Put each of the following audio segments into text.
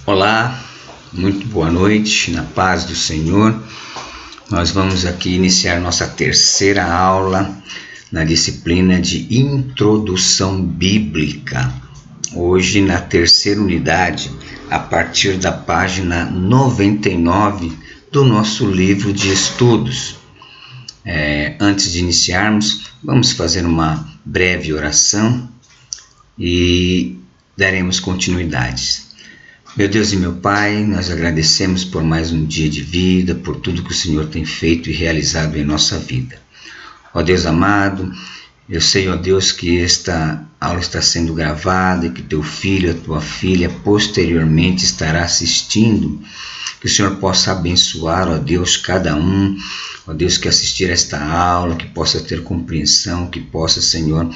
Olá, muito boa noite, na paz do Senhor. Nós vamos aqui iniciar nossa terceira aula na disciplina de Introdução Bíblica. Hoje, na terceira unidade, a partir da página 99 do nosso livro de estudos. Antes de iniciarmos, vamos fazer uma breve oração e daremos continuidade. Meu Deus e meu Pai, nós agradecemos por mais um dia de vida, por tudo que o Senhor tem feito e realizado em nossa vida. Ó Deus amado, eu sei, ó Deus, que esta aula está sendo gravada e que teu filho, a tua filha, posteriormente estará assistindo. Que o Senhor possa abençoar, ó Deus, cada um, ó Deus, que assistir esta aula, que possa ter compreensão, que possa, Senhor,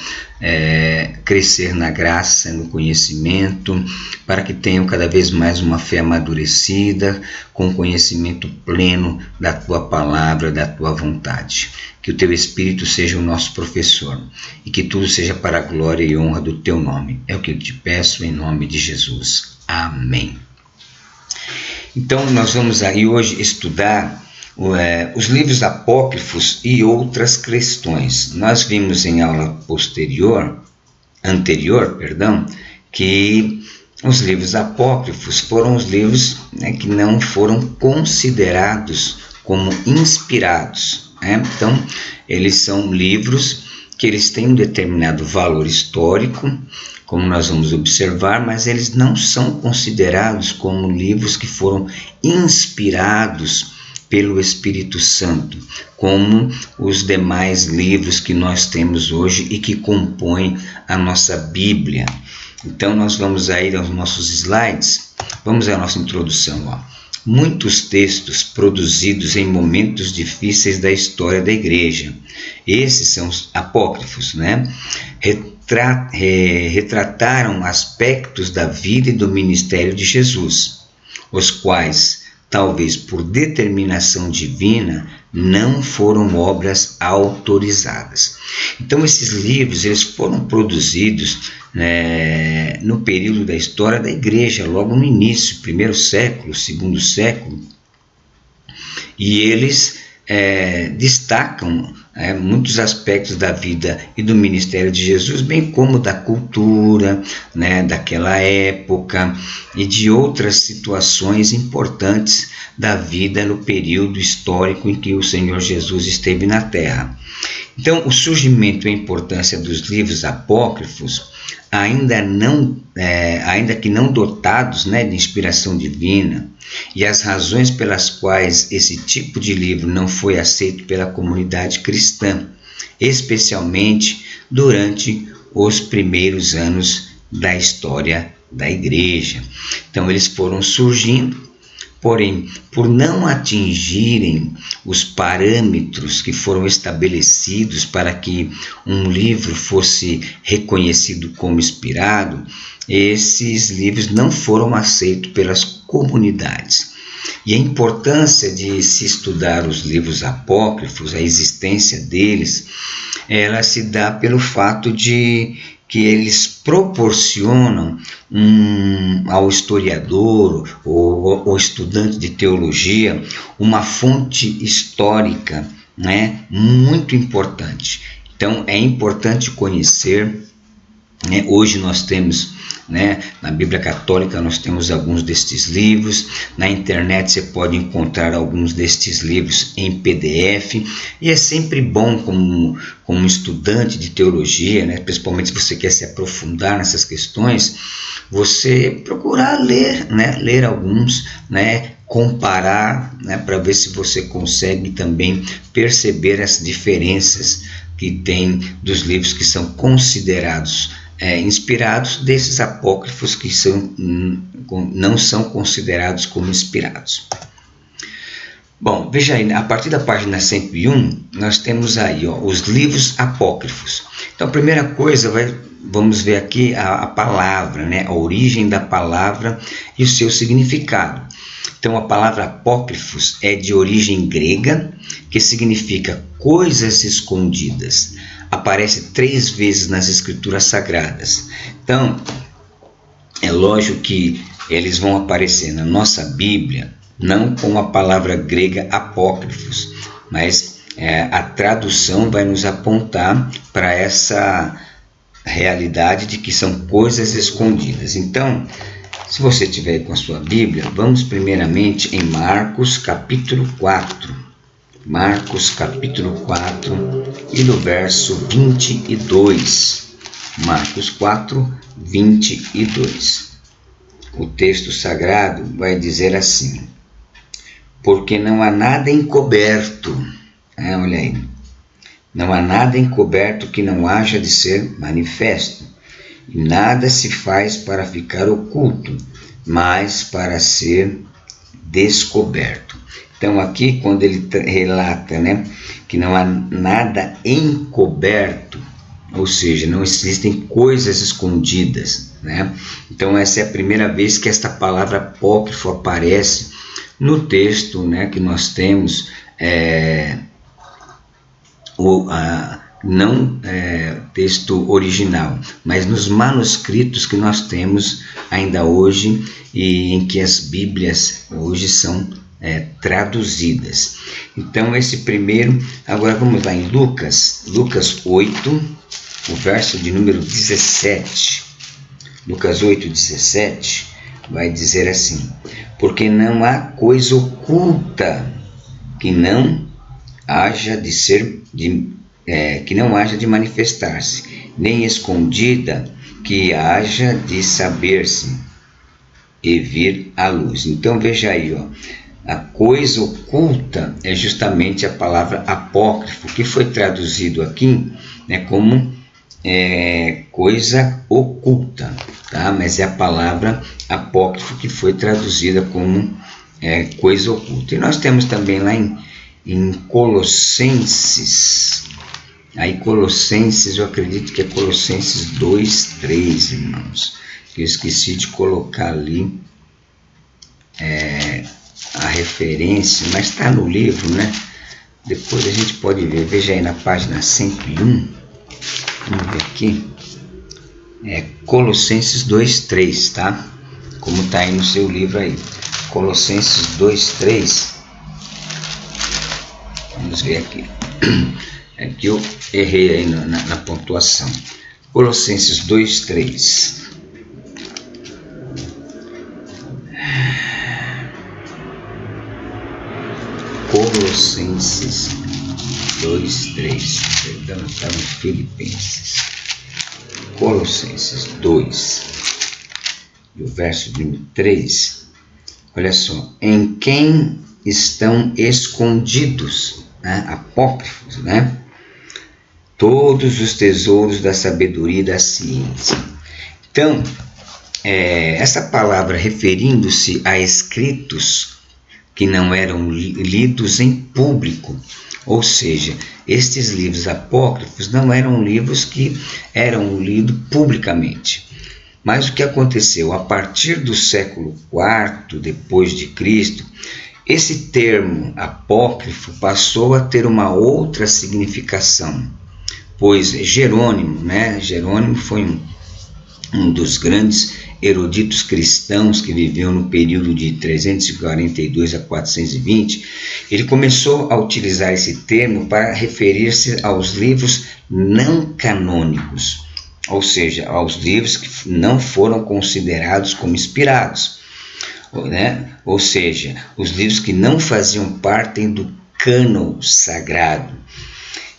crescer na graça, no conhecimento, para que tenham cada vez mais uma fé amadurecida, com conhecimento pleno da tua palavra, da tua vontade. Que o teu Espírito seja o nosso professor e que tudo seja para a glória e honra do teu nome. É o que eu te peço em nome de Jesus. Amém. Então, nós vamos aí hoje estudar os livros apócrifos e outras questões. Nós vimos em aula anterior, que os livros apócrifos foram os livros que não foram considerados como inspirados. Então, eles são livros que eles têm um determinado valor histórico, como nós vamos observar, mas eles não são considerados como livros que foram inspirados pelo Espírito Santo, como os demais livros que nós temos hoje e que compõem a nossa Bíblia. Então, nós vamos aí aos nossos slides, vamos à nossa introdução. Muitos textos produzidos em momentos difíceis da história da igreja. Esses são os apócrifos, retrataram aspectos da vida e do ministério de Jesus, os quais, talvez por determinação divina, não foram obras autorizadas. Então, esses livros eles foram produzidos no período da história da igreja, logo no início, primeiro século, segundo século, e eles destacam muitos aspectos da vida e do ministério de Jesus, bem como da cultura, daquela época e de outras situações importantes da vida no período histórico em que o Senhor Jesus esteve na Terra. Então, o surgimento e a importância dos livros apócrifos, ainda que não dotados de inspiração divina, e as razões pelas quais esse tipo de livro não foi aceito pela comunidade cristã, especialmente durante os primeiros anos da história da igreja. Então, eles foram surgindo, porém, por não atingirem os parâmetros que foram estabelecidos para que um livro fosse reconhecido como inspirado, esses livros não foram aceitos pelas comunidades. E a importância de se estudar os livros apócrifos, a existência deles, ela se dá pelo fato de que eles proporcionam ao historiador ou estudante de teologia uma fonte histórica muito importante. Então, é importante conhecer. Hoje nós temos, na Bíblia Católica, nós temos alguns destes livros. Na internet você pode encontrar alguns destes livros em PDF. E é sempre bom, como estudante de teologia, principalmente se você quer se aprofundar nessas questões, você procurar ler alguns, comparar, para ver se você consegue também perceber as diferenças que tem dos livros que são considerados inspirados desses apócrifos que não são considerados como inspirados. Bom, veja aí, a partir da página 101, nós temos aí os livros apócrifos. Então, a primeira coisa, vamos ver aqui a palavra, a origem da palavra e o seu significado. Então, a palavra apócrifos é de origem grega, que significa coisas escondidas. Aparece 3 vezes nas Escrituras Sagradas. Então, é lógico que eles vão aparecer na nossa Bíblia, não com a palavra grega apócrifos, mas a tradução vai nos apontar para essa realidade de que são coisas escondidas. Então, se você tiver com a sua Bíblia, vamos primeiramente em Marcos capítulo 4. Marcos capítulo 4 e do verso 22. Marcos 4, 22. O texto sagrado vai dizer assim: porque não há nada encoberto, olha aí, não há nada encoberto que não haja de ser manifesto, e nada se faz para ficar oculto, mas para ser descoberto. Então aqui, quando ele relata, que não há nada encoberto, ou seja, não existem coisas escondidas, Então essa é a primeira vez que esta palavra apócrifo aparece no texto, que nós temos, não texto original, mas nos manuscritos que nós temos ainda hoje e em que as Bíblias hoje são traduzidas. Então esse primeiro, agora vamos lá em Lucas 8, o verso de número 17. Lucas 8, 17 vai dizer assim: porque não há coisa oculta que não haja de ser que não haja de manifestar-se, nem escondida que haja de saber-se e vir à luz. Então veja aí, a coisa oculta é justamente a palavra apócrifo, que foi traduzido aqui como coisa oculta, tá? Mas é a palavra apócrifo que foi traduzida como coisa oculta. E nós temos também lá em Colossenses, aí Colossenses, eu acredito que é Colossenses 2, 3, irmãos, que eu esqueci de colocar ali a referência, mas está no livro, Depois a gente pode ver, veja aí na página 101, vamos ver aqui, Colossenses 2, 3, tá? Como está aí no seu livro aí, Colossenses 2, 3, vamos ver aqui, é que eu errei aí na pontuação, Colossenses 2, 3, Colossenses 2, 3, perdão, está no Filipenses, Colossenses 2, e o verso de 3, olha só, em quem estão escondidos, apócrifos, todos os tesouros da sabedoria e da ciência. Então, essa palavra referindo-se a escritos que não eram lidos em público, ou seja, estes livros apócrifos não eram livros que eram lidos publicamente. Mas o que aconteceu? A partir do século IV depois de Cristo, esse termo apócrifo passou a ter uma outra significação, pois Jerônimo, Jerônimo foi um dos grandes eruditos cristãos que viveu no período de 342 a 420, ele começou a utilizar esse termo para referir-se aos livros não canônicos, ou seja, aos livros que não foram considerados como inspirados, ou seja, os livros que não faziam parte do cânon sagrado.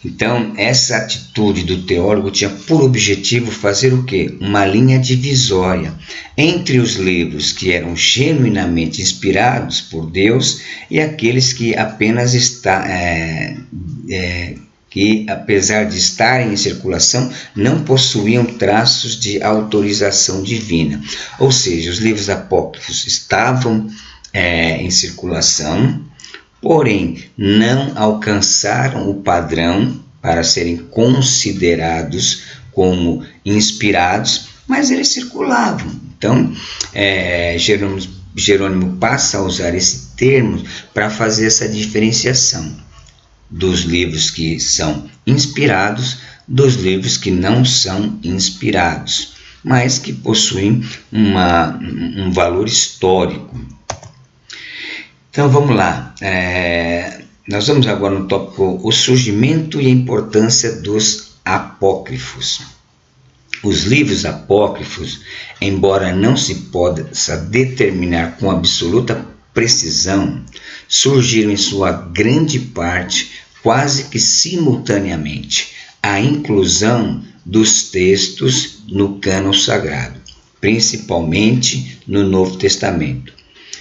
Então, essa atitude do teólogo tinha por objetivo fazer o quê? Uma linha divisória entre os livros que eram genuinamente inspirados por Deus e aqueles que apenas que, apesar de estarem em circulação, não possuíam traços de autorização divina. Ou seja, os livros apócrifos estavam em circulação, porém não alcançaram o padrão para serem considerados como inspirados, mas eles circulavam. Então, Jerônimo passa a usar esse termo para fazer essa diferenciação dos livros que são inspirados dos livros que não são inspirados. mas que possuem um valor histórico. Então vamos lá, nós vamos agora no tópico o surgimento e a importância dos apócrifos. Os livros apócrifos, embora não se possa determinar com absoluta precisão, surgiram em sua grande parte quase que simultaneamente à inclusão dos textos no cânon sagrado, principalmente no Novo Testamento.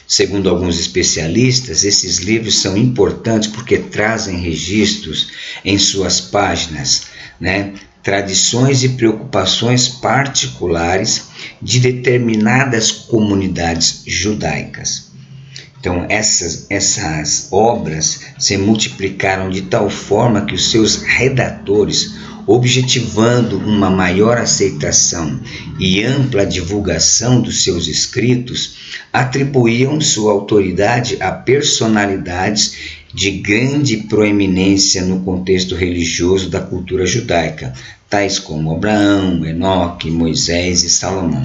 Segundo alguns especialistas, esses livros são importantes porque trazem registros em suas páginas, tradições e preocupações particulares de determinadas comunidades judaicas. Então, essas obras se multiplicaram de tal forma que os seus redatores, objetivando uma maior aceitação e ampla divulgação dos seus escritos, atribuíam sua autoridade a personalidades de grande proeminência no contexto religioso da cultura judaica, tais como Abraão, Enoque, Moisés e Salomão.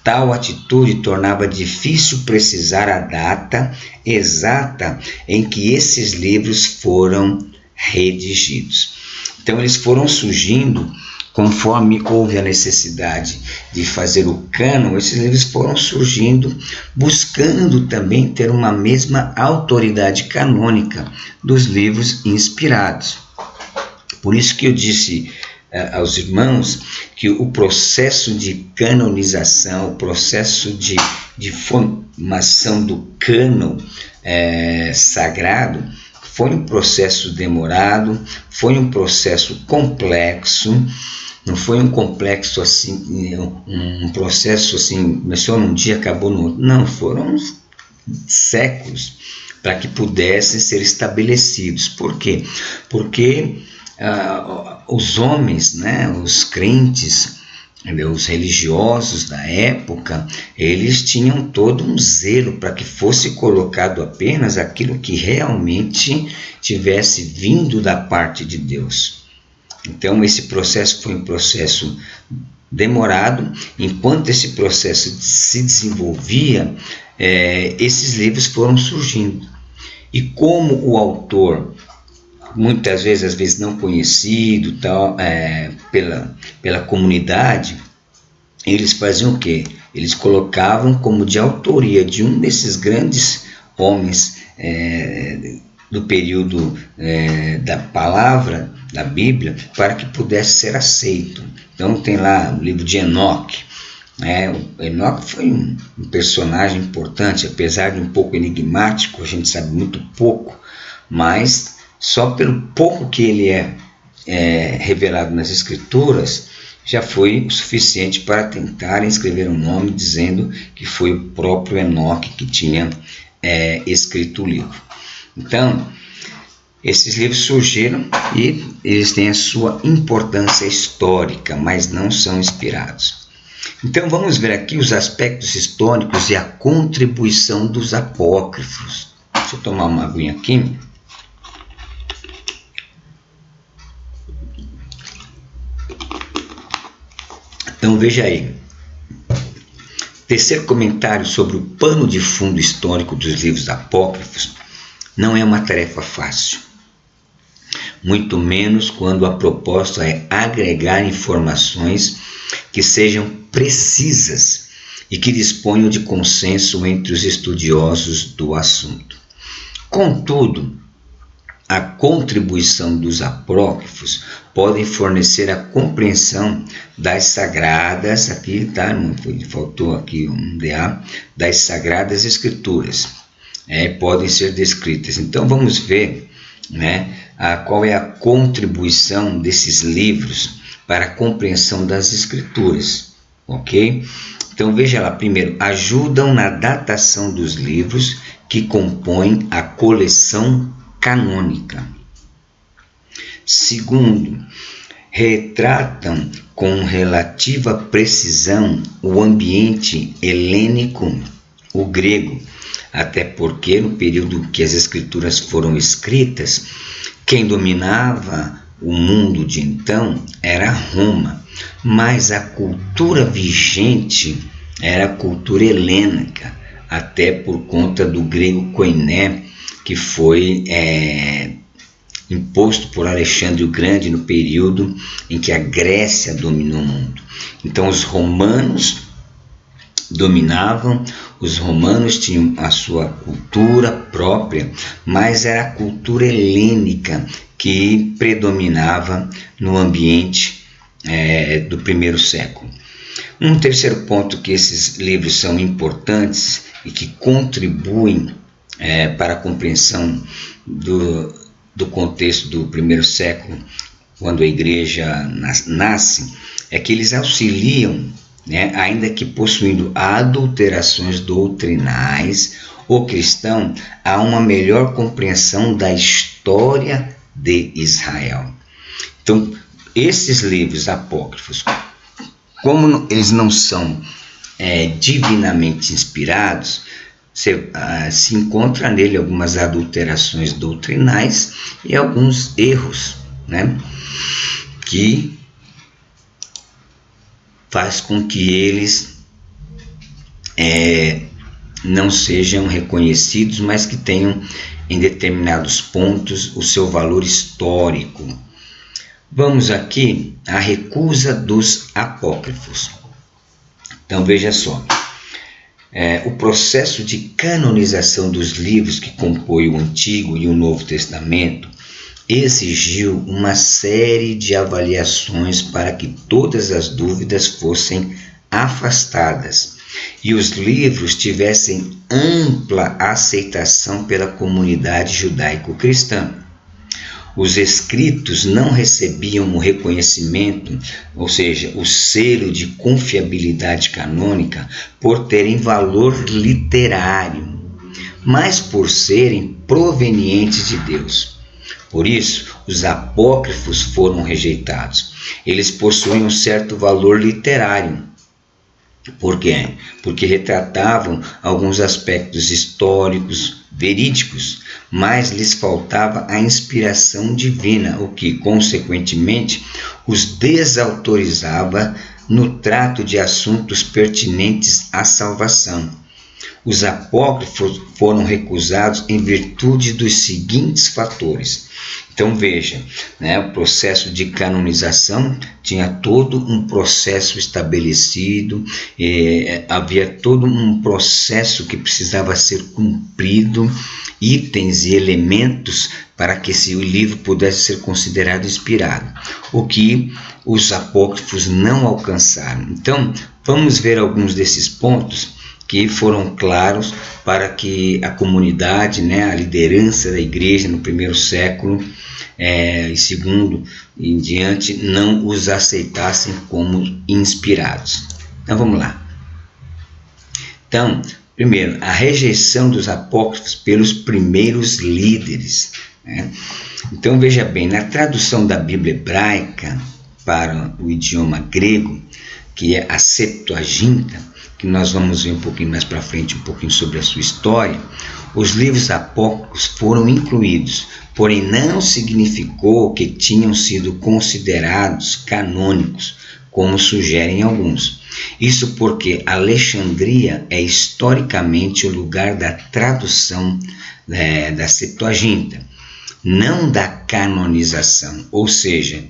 Tal atitude tornava difícil precisar a data exata em que esses livros foram redigidos. Então, eles foram surgindo conforme houve a necessidade de fazer o cânon. Esses livros foram surgindo, buscando também ter uma mesma autoridade canônica dos livros inspirados. Por isso que eu disse aos irmãos que o processo de canonização, o processo de formação do cânon sagrado, foi um processo demorado, foi um processo complexo. Não foi um complexo assim, um processo assim, começou num dia, acabou no outro. Não, foram séculos para que pudessem ser estabelecidos. Por quê? Porque os homens, os crentes, os religiosos da época, eles tinham todo um zelo para que fosse colocado apenas aquilo que realmente tivesse vindo da parte de Deus. Então, esse processo foi um processo demorado. Enquanto esse processo se desenvolvia, esses livros foram surgindo. E como o autor, muitas vezes, às vezes não conhecido pela comunidade, eles faziam o quê? Eles colocavam como de autoria de um desses grandes homens do período da palavra, da Bíblia, para que pudesse ser aceito. Então tem lá o livro de Enoque. O Enoque foi um personagem importante, apesar de um pouco enigmático, a gente sabe muito pouco, mas só pelo pouco que ele é revelado nas Escrituras, já foi o suficiente para tentar escrever um nome dizendo que foi o próprio Enoque que tinha escrito o livro. Então, esses livros surgiram e eles têm a sua importância histórica, mas não são inspirados. Então vamos ver aqui os aspectos históricos e a contribuição dos apócrifos. Deixa eu tomar uma aguinha aqui. Então veja aí. Tecer comentário sobre o pano de fundo histórico dos livros apócrifos não é uma tarefa fácil. Muito menos quando a proposta é agregar informações que sejam precisas e que disponham de consenso entre os estudiosos do assunto. Contudo, a contribuição dos apócrifos podem fornecer a compreensão das sagradas, aqui tá, não foi, faltou aqui um DA, das sagradas escrituras, podem ser descritas. Então vamos ver, qual é a contribuição desses livros para a compreensão das escrituras, ok? Então veja lá, primeiro, ajudam na datação dos livros que compõem a coleção canônica. Segundo, retratam com relativa precisão o ambiente helênico, o grego, até porque no período que as escrituras foram escritas, quem dominava o mundo de então era Roma, mas a cultura vigente era a cultura helênica, até por conta do grego koiné, que foi imposto por Alexandre o Grande no período em que a Grécia dominou o mundo. Então os romanos dominavam, os romanos tinham a sua cultura própria, mas era a cultura helênica que predominava no ambiente do primeiro século. Um terceiro ponto que esses livros são importantes e que contribuem para a compreensão do contexto do primeiro século, quando a igreja nasce, é que eles auxiliam, ainda que possuindo adulterações doutrinais, o cristão a uma melhor compreensão da história de Israel. Então, esses livros apócrifos, como eles não são divinamente inspirados, se encontra nele algumas adulterações doutrinais e alguns erros, que faz com que eles não sejam reconhecidos, mas que tenham em determinados pontos o seu valor histórico. Vamos aqui à recusa dos apócrifos. Então veja só, o processo de canonização dos livros que compõem o Antigo e o Novo Testamento exigiu uma série de avaliações para que todas as dúvidas fossem afastadas e os livros tivessem ampla aceitação pela comunidade judaico-cristã. Os escritos não recebiam o reconhecimento, ou seja, o selo de confiabilidade canônica, por terem valor literário, mas por serem provenientes de Deus. Por isso, os apócrifos foram rejeitados. Eles possuem um certo valor literário. Por quê? Porque retratavam alguns aspectos históricos, verídicos, mas lhes faltava a inspiração divina, o que, consequentemente, os desautorizava no trato de assuntos pertinentes à salvação. Os apócrifos foram recusados em virtude dos seguintes fatores. Então veja, o processo de canonização tinha todo um processo estabelecido, havia todo um processo que precisava ser cumprido, itens e elementos para que esse livro pudesse ser considerado inspirado, o que os apócrifos não alcançaram. Então vamos ver alguns desses pontos que foram claros para que a comunidade, a liderança da igreja no primeiro século e segundo em diante, não os aceitassem como inspirados. Então vamos lá. Então, primeiro, a rejeição dos apócrifos pelos primeiros líderes. Então veja bem, na tradução da Bíblia hebraica para o idioma grego, que é a Septuaginta, que nós vamos ver um pouquinho mais para frente, um pouquinho sobre a sua história, os livros apócrifos foram incluídos, porém não significou que tinham sido considerados canônicos, como sugerem alguns. Isso porque Alexandria é historicamente o lugar da tradução da Septuaginta, não da canonização, ou seja,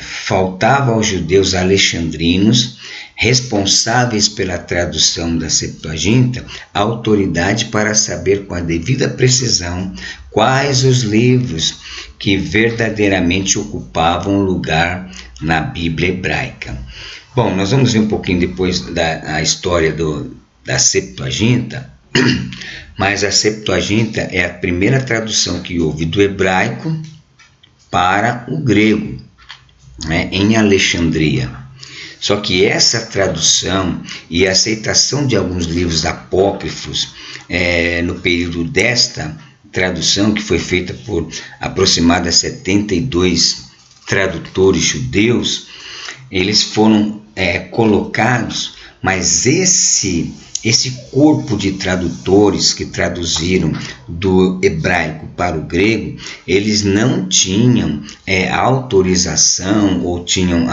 faltava aos judeus alexandrinos, responsáveis pela tradução da Septuaginta, a autoridade para saber com a devida precisão quais os livros que verdadeiramente ocupavam lugar na Bíblia hebraica. Bom, nós vamos ver um pouquinho depois da história da Septuaginta, mas a Septuaginta é a primeira tradução que houve do hebraico para o grego, em Alexandria. Só que essa tradução e a aceitação de alguns livros apócrifos no período desta tradução, que foi feita por aproximadamente 72 tradutores judeus, eles foram colocados, mas esse corpo de tradutores que traduziram do hebraico para o grego, eles não tinham autorização ou tinham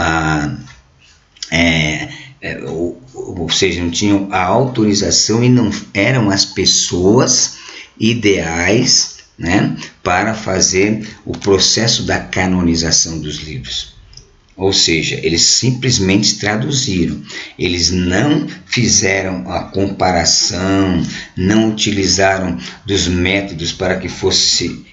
ou seja, não tinham a autorização e não eram as pessoas ideais, né, para fazer o processo da canonização dos livros. Ou seja, eles simplesmente traduziram, eles não fizeram a comparação, não utilizaram dos métodos para que fosse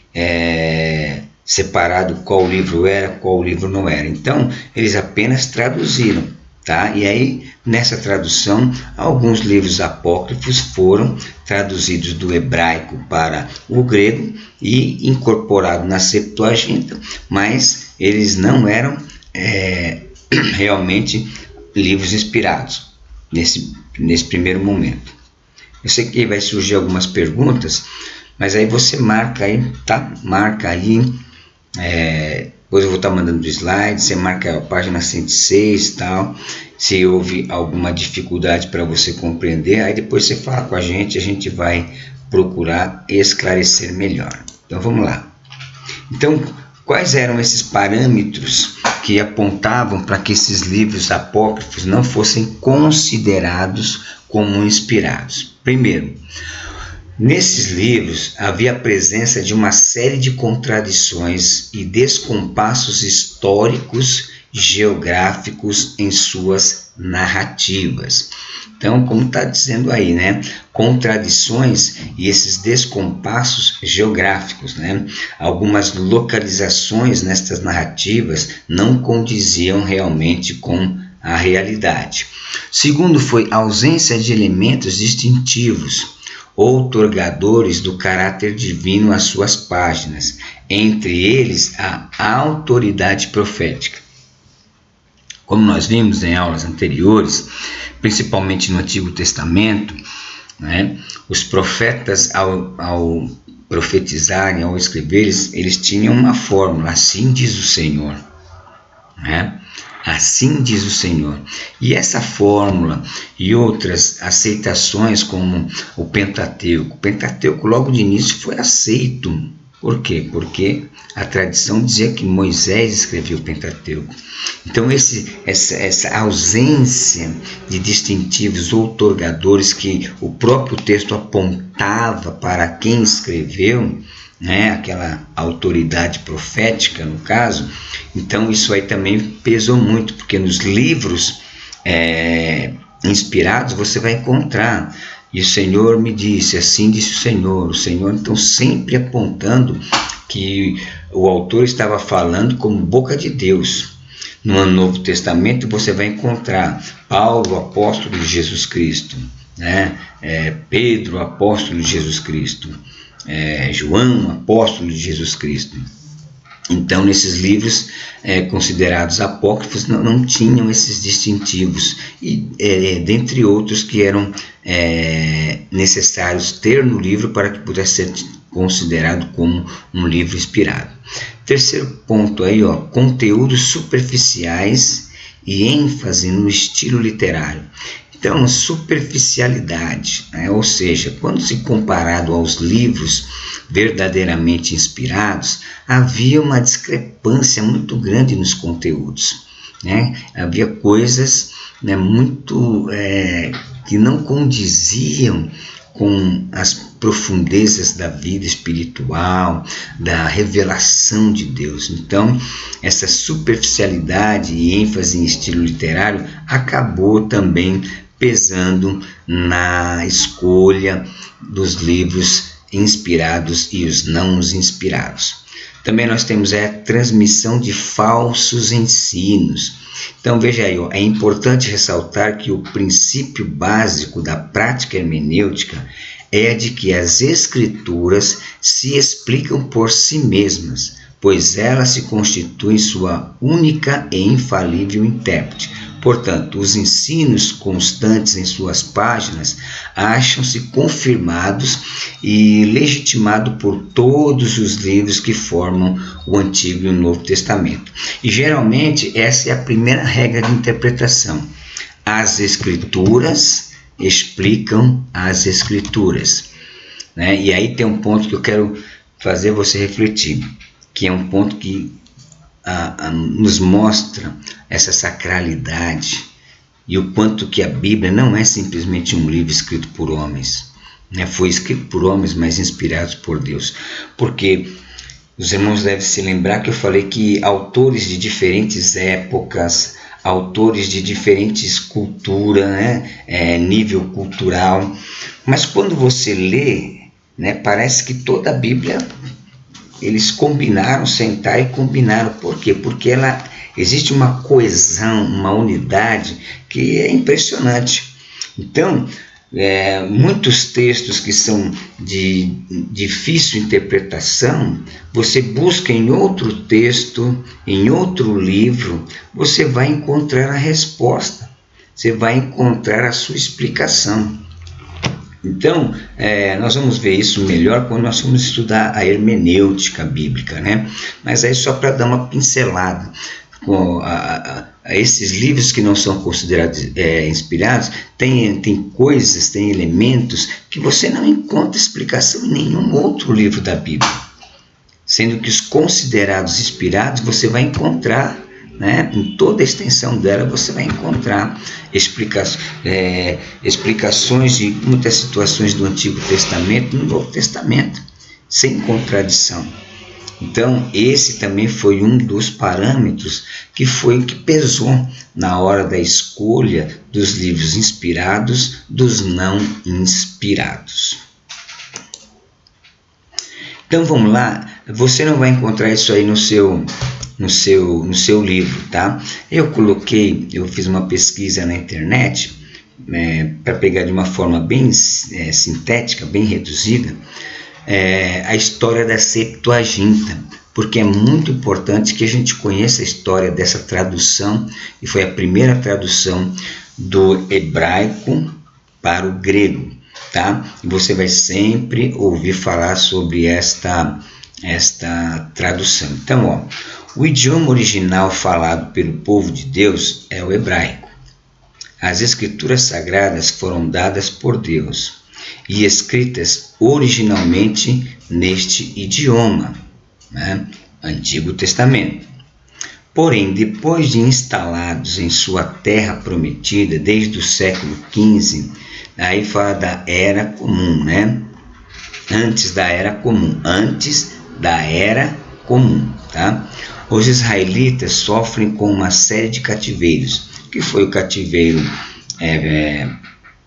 separado qual livro era, qual livro não era. Então, eles apenas traduziram, tá? E aí, nessa tradução, alguns livros apócrifos foram traduzidos do hebraico para o grego e incorporados na Septuaginta, mas eles não eram realmente livros inspirados nesse primeiro momento. Eu sei que vai surgir algumas perguntas, mas aí você marca aí, tá? Marca aí, depois eu vou estar mandando o slide, você marca a página 106 e tal, se houve alguma dificuldade para você compreender, aí depois você fala com a gente vai procurar esclarecer melhor. Então vamos lá. Então, quais eram esses parâmetros que apontavam para que esses livros apócrifos não fossem considerados como inspirados? Primeiro, nesses livros havia a presença de uma série de contradições e descompassos históricos, geográficos em suas narrativas. Então, como está dizendo aí, né? Contradições e esses descompassos geográficos, né? Algumas localizações nestas narrativas não condiziam realmente com a realidade. Segundo, foi a ausência de elementos distintivos, outorgadores do caráter divino às suas páginas, entre eles a autoridade profética. Como nós vimos em aulas anteriores, principalmente no Antigo Testamento, né, os profetas, ao profetizarem, ao escrever, eles tinham uma fórmula: assim diz o Senhor, né? Assim diz o Senhor. E essa fórmula e outras aceitações, como o Pentateuco. O Pentateuco logo de início foi aceito. Por quê? Porque a tradição dizia que Moisés escreveu o Pentateuco. Então essa ausência de distintivos outorgadores que o próprio texto apontava para quem escreveu, né, aquela autoridade profética no caso, então isso aí também pesou muito, porque nos livros inspirados você vai encontrar: e o Senhor me disse, assim disse o Senhor então sempre apontando que o autor estava falando como boca de Deus. No Novo Testamento você vai encontrar Paulo, apóstolo de Jesus Cristo, né? Pedro, apóstolo de Jesus Cristo, João, apóstolo de Jesus Cristo. Então, nesses livros considerados apócrifos, não tinham esses distintivos, e dentre outros que eram necessários ter no livro para que pudesse ser considerado como um livro inspirado. Terceiro ponto aí, conteúdos superficiais e ênfase no estilo literário. Então, superficialidade, né? Ou seja, quando se comparado aos livros verdadeiramente inspirados, havia uma discrepância muito grande nos conteúdos, né? Havia coisas, né, muito que não condiziam com as profundezas da vida espiritual, da revelação de Deus. Então, essa superficialidade e ênfase em estilo literário acabou também pesando na escolha dos livros inspirados e os não inspirados. Também nós temos a transmissão de falsos ensinos. Então veja aí, é importante ressaltar que o princípio básico da prática hermenêutica é de que as escrituras se explicam por si mesmas, pois elas se constituem sua única e infalível intérprete. Portanto, os ensinos constantes em suas páginas acham-se confirmados e legitimados por todos os livros que formam o Antigo e o Novo Testamento. E geralmente essa é a primeira regra de interpretação. As Escrituras explicam as Escrituras, né? E aí tem um ponto que eu quero fazer você refletir, que é um ponto que nos mostra essa sacralidade e o quanto que a Bíblia não é simplesmente um livro escrito por homens, né? Foi escrito por homens, mas inspirados por Deus. Porque os irmãos devem se lembrar que eu falei que autores de diferentes épocas, autores de diferentes culturas, né? Nível cultural, mas quando você lê, né, parece que toda a Bíblia eles combinaram, sentaram e combinaram. Por quê? Porque existe uma coesão, uma unidade que é impressionante. Então, muitos textos que são de difícil interpretação, você busca em outro texto, em outro livro, você vai encontrar a resposta, você vai encontrar a sua explicação. Então, nós vamos ver isso melhor quando nós vamos estudar a hermenêutica bíblica, né? Mas aí só para dar uma pincelada, a esses livros que não são considerados inspirados, tem coisas, tem elementos que você não encontra explicação em nenhum outro livro da Bíblia. Sendo que os considerados inspirados você vai encontrar, né? Em toda a extensão dela você vai encontrar explicações de muitas situações do Antigo Testamento no Novo Testamento, sem contradição. Então esse também foi um dos parâmetros que foi o que pesou na hora da escolha dos livros inspirados dos não inspirados. Então vamos lá, você não vai encontrar isso aí no seu livro, tá? Eu fiz uma pesquisa na internet para pegar de uma forma bem sintética, bem reduzida, a história da Septuaginta, porque é muito importante que a gente conheça a história dessa tradução, e foi a primeira tradução do hebraico para o grego, tá? E você vai sempre ouvir falar sobre esta tradução. Então, o idioma original falado pelo povo de Deus é o hebraico. As escrituras sagradas foram dadas por Deus e escritas originalmente neste idioma, né? Antigo Testamento. Porém, depois de instalados em sua terra prometida, desde o século XV, aí fala da Era Comum, né? Antes da Era Comum, tá? Os israelitas sofrem com uma série de cativeiros, que foi o cativeiro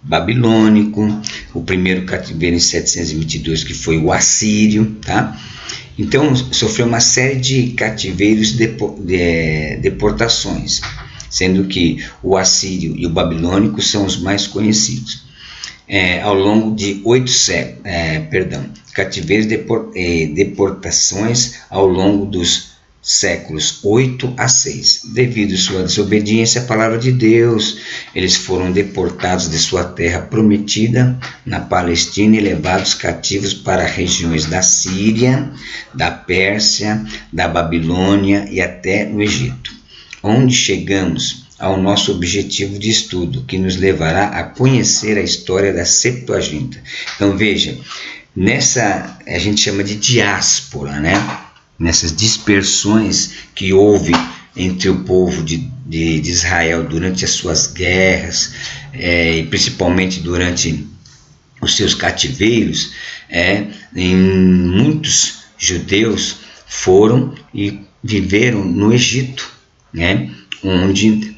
babilônico, o primeiro cativeiro em 722, que foi o assírio, tá? Então, sofreu uma série de cativeiros, deportações, sendo que o assírio e o babilônico são os mais conhecidos. Ao longo de 8 séculos, cativeiros e deportações ao longo dos séculos 8 a 6. Devido à sua desobediência à palavra de Deus, eles foram deportados de sua terra prometida na Palestina e levados cativos para regiões da Síria, da Pérsia, da Babilônia e até o Egito, onde chegamos ao nosso objetivo de estudo, que nos levará a conhecer a história da Septuaginta. Então veja, a gente chama de diáspora, né? Nessas dispersões que houve entre o povo de Israel durante as suas guerras, e principalmente durante os seus cativeiros, muitos judeus foram e viveram no Egito, né? Onde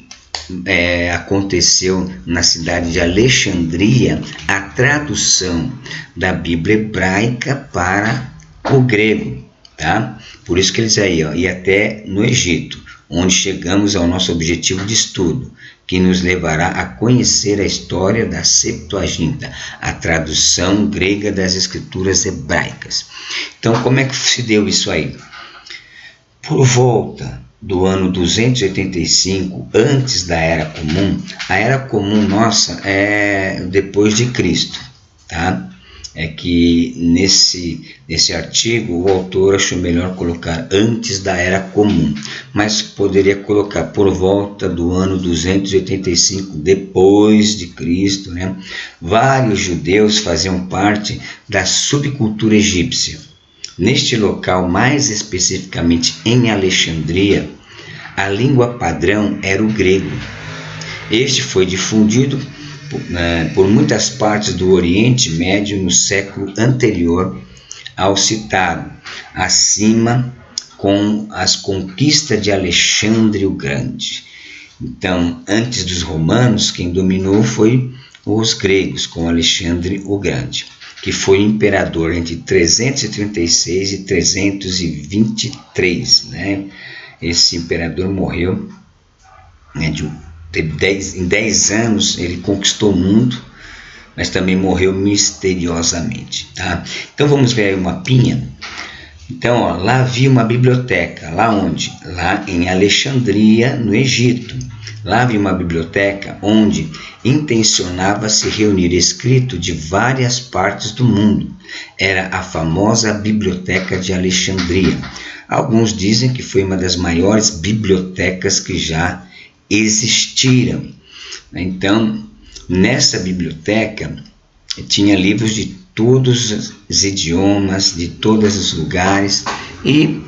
aconteceu na cidade de Alexandria a tradução da Bíblia hebraica para o grego, tá? Por isso que eles e até no Egito, onde chegamos ao nosso objetivo de estudo, que nos levará a conhecer a história da Septuaginta, a tradução grega das escrituras hebraicas. Então, como é que se deu isso aí? Por volta do ano 285 antes da Era Comum, a Era Comum nossa é depois de Cristo, tá? é que nesse artigo o autor achou melhor colocar antes da Era Comum, mas poderia colocar por volta do ano 285 depois de Cristo, né? Vários judeus faziam parte da subcultura egípcia. Neste local, mais especificamente em Alexandria, a língua padrão era o grego. Este foi difundido por muitas partes do Oriente Médio no século anterior ao citado, acima com as conquistas de Alexandre o Grande. Então, antes dos romanos, quem dominou foi os gregos, com Alexandre o Grande, que foi imperador entre 336 e 323, né? Esse imperador morreu, né, em 10 anos ele conquistou o mundo, mas também morreu misteriosamente, tá? Então vamos ver aí o mapinha. Então, ó, lá havia uma biblioteca, lá onde? Lá em Alexandria, no Egito. Lá havia uma biblioteca onde intencionava-se reunir escrito de várias partes do mundo. Era a famosa Biblioteca de Alexandria. Alguns dizem que foi uma das maiores bibliotecas que já existiram. Então, nessa biblioteca tinha livros de todos os idiomas, de todos os lugares, e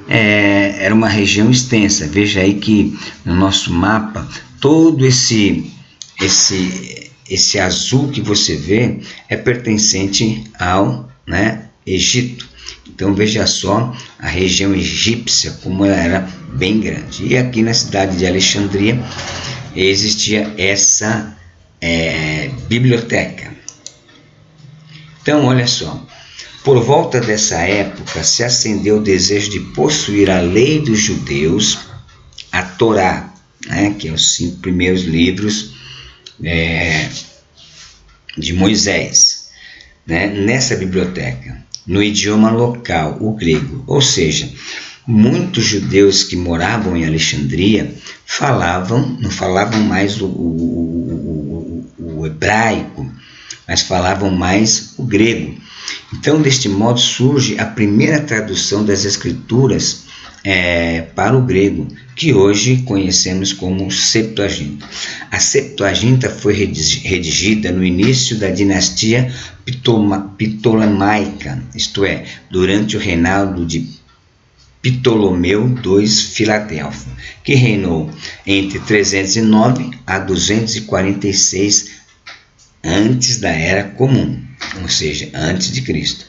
era uma região extensa. Veja aí que no nosso mapa, todo esse azul que você vê é pertencente ao, né, Egito. Então veja só a região egípcia, como ela era bem grande. E aqui na cidade de Alexandria existia essa biblioteca. Então olha só, por volta dessa época se acendeu o desejo de possuir a lei dos judeus, a Torá, né, que é os 5 primeiros livros de Moisés, né, nessa biblioteca, no idioma local, o grego. Ou seja, muitos judeus que moravam em Alexandria não falavam mais o hebraico, mas falavam mais o grego. Então, deste modo, surge a primeira tradução das escrituras para o grego, que hoje conhecemos como Septuaginta. A Septuaginta foi redigida no início da dinastia Ptolemaica, isto é, durante o reinado de Ptolomeu II Filadelfo, que reinou entre 309 a 246 antes da Era Comum, ou seja, antes de Cristo.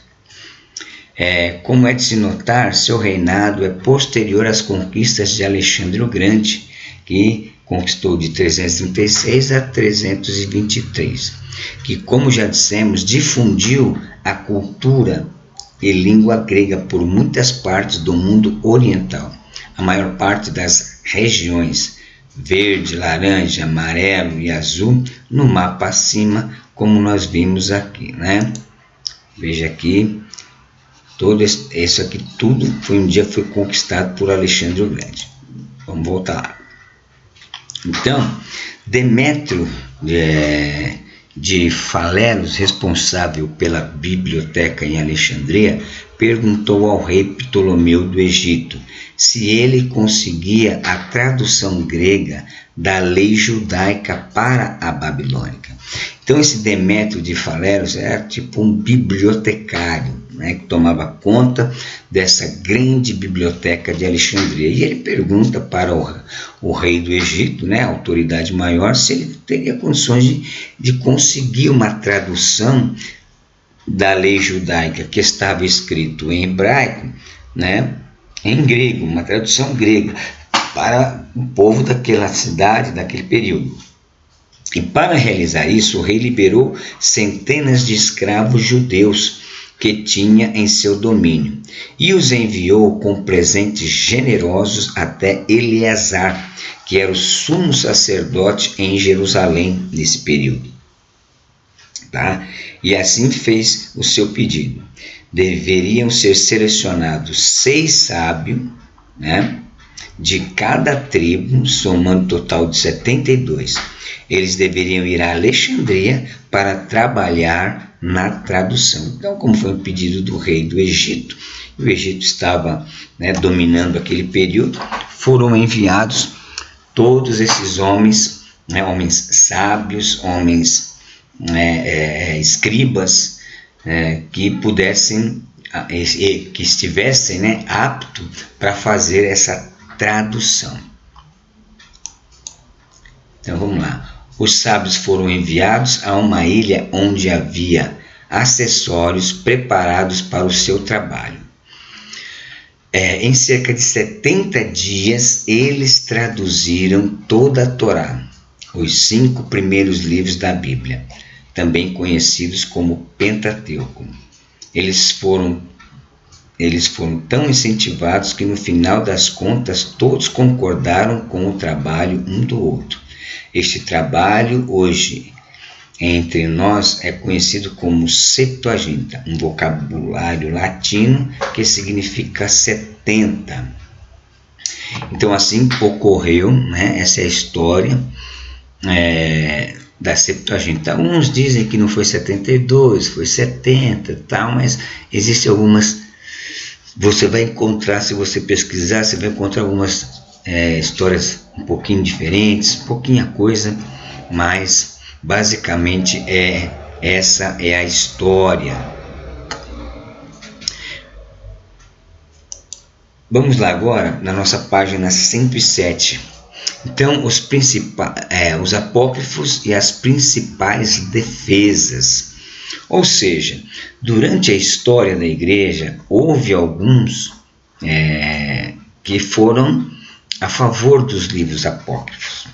Como é de se notar, seu reinado é posterior às conquistas de Alexandre o Grande, que conquistou de 336 a 323, que, como já dissemos, difundiu a cultura e língua grega por muitas partes do mundo oriental. A maior parte das regiões verde, laranja, amarelo e azul no mapa acima, como nós vimos aqui, né? Veja aqui, todo isso aqui tudo foi conquistado por Alexandre o Grande. Vamos voltar lá. Então, Demétrio de Faleros, responsável pela biblioteca em Alexandria, perguntou ao rei Ptolomeu do Egito se ele conseguia a tradução grega da lei judaica para a babilônica. Então, esse Demétrio de Faleros era tipo um bibliotecário, né, que tomava conta dessa grande biblioteca de Alexandria. E ele pergunta para o rei do Egito, né, a autoridade maior, se ele teria condições de conseguir uma tradução da lei judaica que estava escrito em hebraico, né, em grego, uma tradução grega para o povo daquela cidade, daquele período. E para realizar isso, o rei liberou centenas de escravos judeus que tinha em seu domínio e os enviou com presentes generosos até Eleazar, que era o sumo sacerdote em Jerusalém nesse período. Tá? E assim fez o seu pedido. Deveriam ser selecionados 6 sábios, né, de cada tribo, somando um total de 72. Eles deveriam ir a Alexandria para trabalhar na tradução. Então, como foi um pedido do rei do Egito, o Egito estava, né, dominando aquele período, foram enviados todos esses homens, né, homens sábios, homens escribas, que pudessem, que estivessem, né, aptos para fazer essa tradução. Então vamos lá. Os sábios foram enviados a uma ilha onde havia acessórios preparados para o seu trabalho. Em cerca de 70 dias, eles traduziram toda a Torá, os 5 primeiros livros da Bíblia, também conhecidos como Pentateuco. Eles foram tão incentivados que, no final das contas, todos concordaram com o trabalho um do outro. Este trabalho, hoje, entre nós, é conhecido como Septuaginta, um vocabulário latino que significa 70. Então, assim ocorreu, né, essa é a história da Septuaginta. Uns dizem que não foi 72, foi 70 e tal, mas existem algumas. Você vai encontrar, se você pesquisar, você vai encontrar algumas histórias um pouquinho diferentes, pouquinha coisa, mas basicamente essa é a história. Vamos lá agora na nossa página 107. Então, os apócrifos e as principais defesas. Ou seja, durante a história da igreja, houve alguns que foram a favor dos livros apócrifos.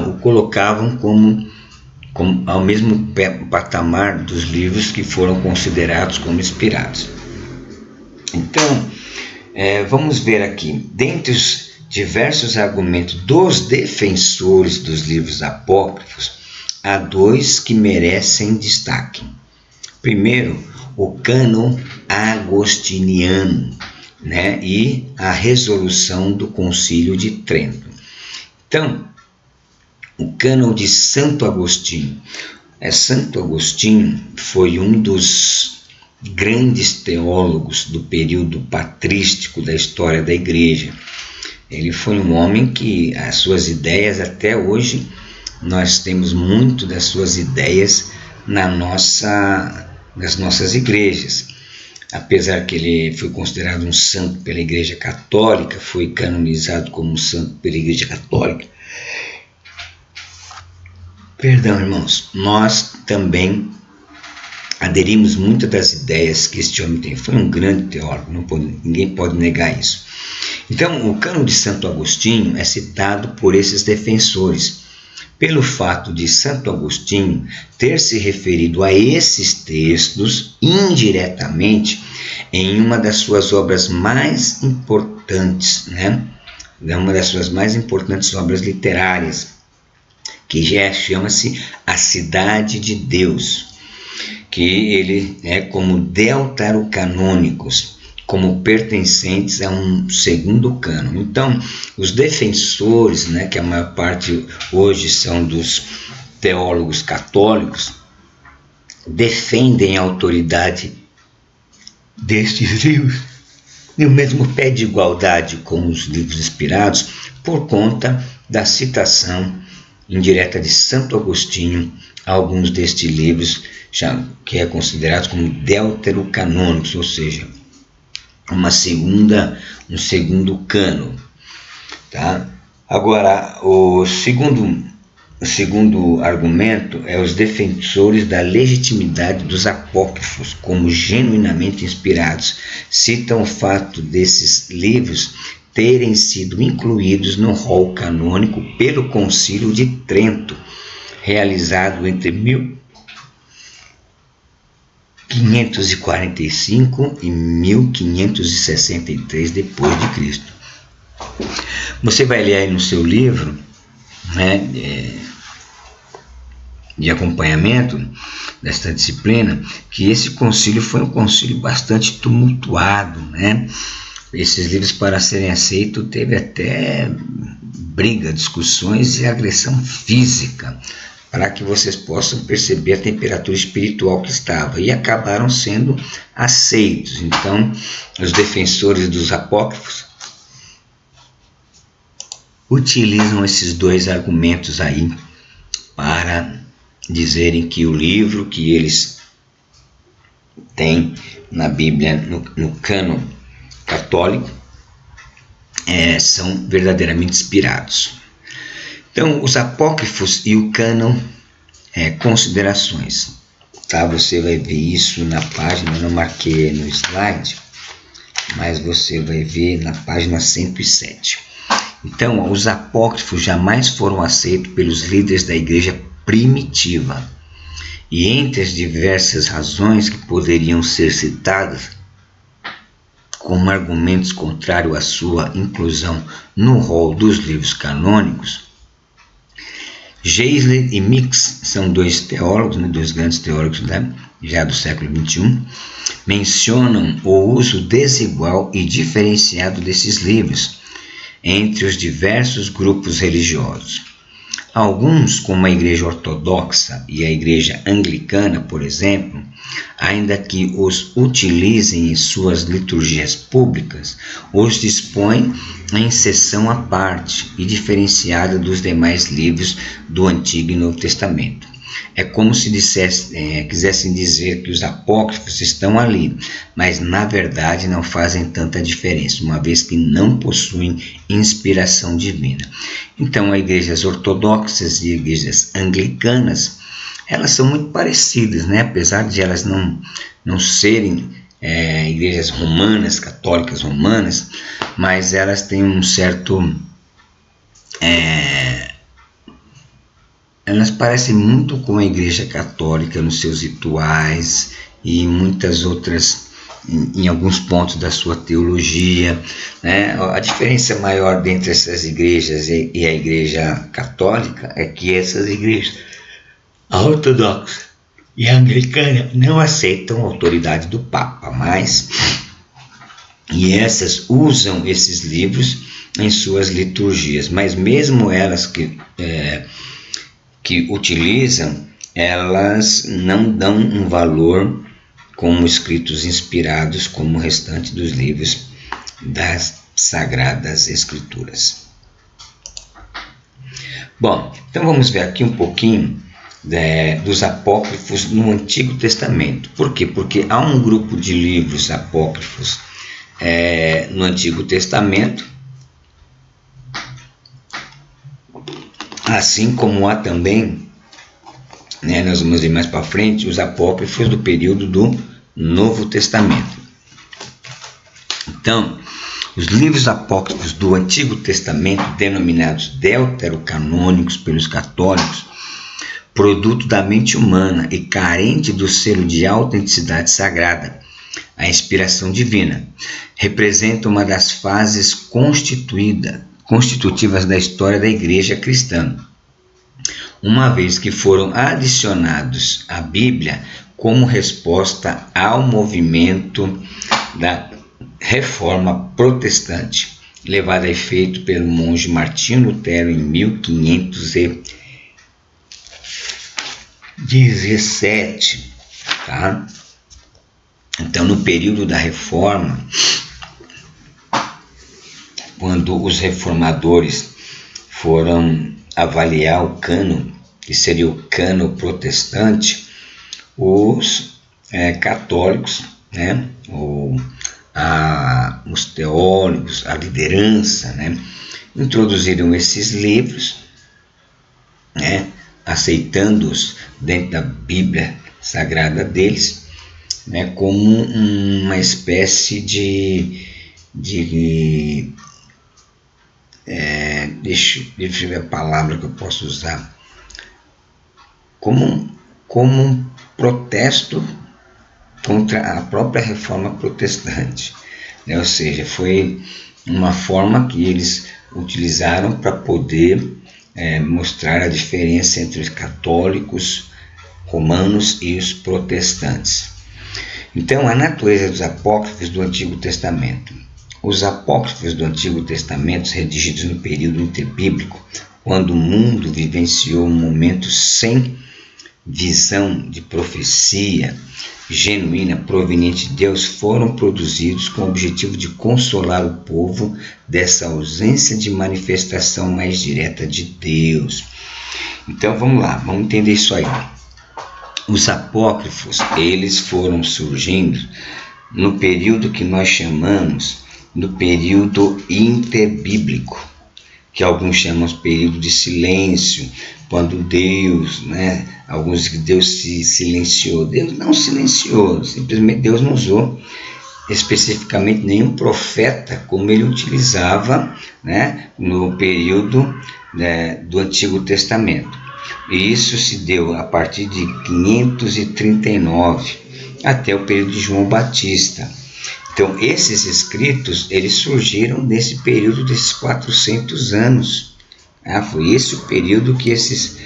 O colocavam como ao mesmo patamar dos livros que foram considerados como inspirados. Então, vamos ver aqui, dentre os diversos argumentos dos defensores dos livros apócrifos, há 2 que merecem destaque. Primeiro, o cânon agostiniano, né, e a resolução do Concílio de Trento. Então, o cânon de Santo Agostinho. Santo Agostinho foi um dos grandes teólogos do período patrístico da história da igreja. Ele foi um homem que as suas ideias, até hoje, nós temos muito das suas ideias nas nossas igrejas. Apesar que ele foi considerado um santo pela Igreja Católica, foi canonizado como um santo pela Igreja Católica. Perdão, irmãos, nós também aderimos muito das ideias que este homem tem. Foi um grande teólogo, ninguém pode negar isso. Então, o cânon de Santo Agostinho é citado por esses defensores, pelo fato de Santo Agostinho ter se referido a esses textos indiretamente em uma das suas obras mais importantes, né? Uma das suas mais importantes obras literárias, que já chama-se A Cidade de Deus, que ele é como deuterocanônicos, como pertencentes a um segundo cânon. Então, os defensores, né, que a maior parte hoje são dos teólogos católicos, defendem a autoridade destes livros no mesmo pé de igualdade com os livros inspirados, por conta da citação indireta de Santo Agostinho a alguns destes livros, que é considerados como deuterocanônicos, ou seja, um segundo cânon, tá? Agora, o segundo argumento é os defensores da legitimidade dos apócrifos como genuinamente inspirados. Citam o fato desses livros terem sido incluídos no rol canônico pelo Concílio de Trento, realizado entre 1545 e 1563 depois de Cristo. Você vai ler aí no seu livro, né, de acompanhamento desta disciplina, que esse concílio foi um concílio bastante tumultuado, né? Esses livros, para serem aceitos, teve até briga, discussões e agressão física, para que vocês possam perceber a temperatura espiritual que estava, e acabaram sendo aceitos. Então, os defensores dos apócrifos utilizam esses dois argumentos aí para dizerem que o livro que eles têm na Bíblia, no cânon católico, são verdadeiramente inspirados. Então, os apócrifos e o cânon, considerações. Tá? Você vai ver isso na página, eu não marquei no slide, mas você vai ver na página 107. Então, os apócrifos jamais foram aceitos pelos líderes da igreja primitiva. E entre as diversas razões que poderiam ser citadas como argumentos contrários à sua inclusão no rol dos livros canônicos, Geisler e Mix são dois teólogos, dois grandes teólogos já do século XXI, mencionam o uso desigual e diferenciado desses livros entre os diversos grupos religiosos. Alguns, como a Igreja Ortodoxa e a Igreja Anglicana, por exemplo, ainda que os utilizem em suas liturgias públicas, os dispõem em seção à parte e diferenciada dos demais livros do Antigo e Novo Testamento. É como se quisessem dizer que os apócrifos estão ali, mas na verdade não fazem tanta diferença, uma vez que não possuem inspiração divina. Então, as igrejas ortodoxas e igrejas anglicanas, elas são muito parecidas, apesar de elas não serem igrejas romanas, católicas romanas, mas elas têm um certo... elas parecem muito com a Igreja Católica nos seus rituais e muitas outras, em alguns pontos da sua teologia. A diferença maior entre essas igrejas e a Igreja Católica é que essas igrejas, a ortodoxa e a anglicana, não aceitam a autoridade do Papa, e essas usam esses livros em suas liturgias, mas mesmo elas que utilizam, elas não dão um valor como escritos inspirados como o restante dos livros das Sagradas Escrituras. Bom, então vamos ver aqui um pouquinho dos apócrifos no Antigo Testamento. Por quê? Porque há um grupo de livros apócrifos no Antigo Testamento, assim como há também, nós vamos ver mais para frente, os apócrifos do período do Novo Testamento. Então, os livros apócrifos do Antigo Testamento, denominados deuterocanônicos pelos católicos, produto da mente humana e carente do selo de autenticidade sagrada, a inspiração divina, representam uma das fases constitutivas da história da Igreja cristã, uma vez que foram adicionados à Bíblia como resposta ao movimento da Reforma Protestante, levada a efeito pelo monge Martinho Lutero em 1517. Tá? Então, no período da Reforma, quando os reformadores foram avaliar o cânon, que seria o cânon protestante, os católicos, os teólogos, a liderança, introduziram esses livros, aceitando-os dentro da Bíblia Sagrada deles, como uma espécie deixa eu ver a palavra que eu posso usar, como um protesto contra a própria Reforma Protestante, ou seja, foi uma forma que eles utilizaram para poder mostrar a diferença entre os católicos romanos e os protestantes. Então, a natureza dos apócrifos do Antigo Testamento. Os apócrifos do Antigo Testamento, redigidos no período interbíblico, quando o mundo vivenciou um momento sem visão de profecia genuína proveniente de Deus, foram produzidos com o objetivo de consolar o povo dessa ausência de manifestação mais direta de Deus. Então vamos lá, vamos entender isso aí. Os apócrifos, eles foram surgindo no período que nós chamamos do período interbíblico, que alguns chamam de período de silêncio, quando Deus, alguns que Deus se silenciou. Deus não silenciou, simplesmente Deus não usou especificamente nenhum profeta como ele utilizava, no período do Antigo Testamento. E isso se deu a partir de 539 até o período de João Batista. Então, esses escritos, eles surgiram nesse período desses 400 anos. Foi esse o período que esses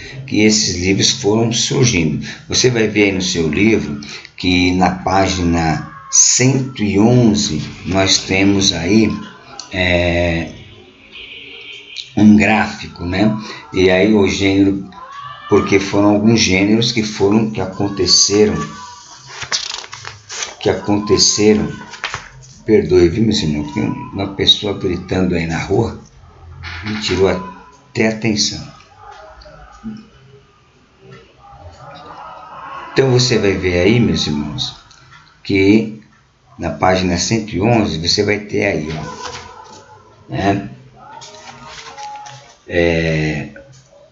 livros foram surgindo. Você vai ver aí no seu livro que na página 111 nós temos aí um gráfico, E aí o gênero, porque foram alguns gêneros que aconteceram. Perdoe, viu, meu senhor? Tem uma pessoa gritando aí na rua, me tirou até a atenção. Então você vai ver aí, meus irmãos, que na página 111 você vai ter aí,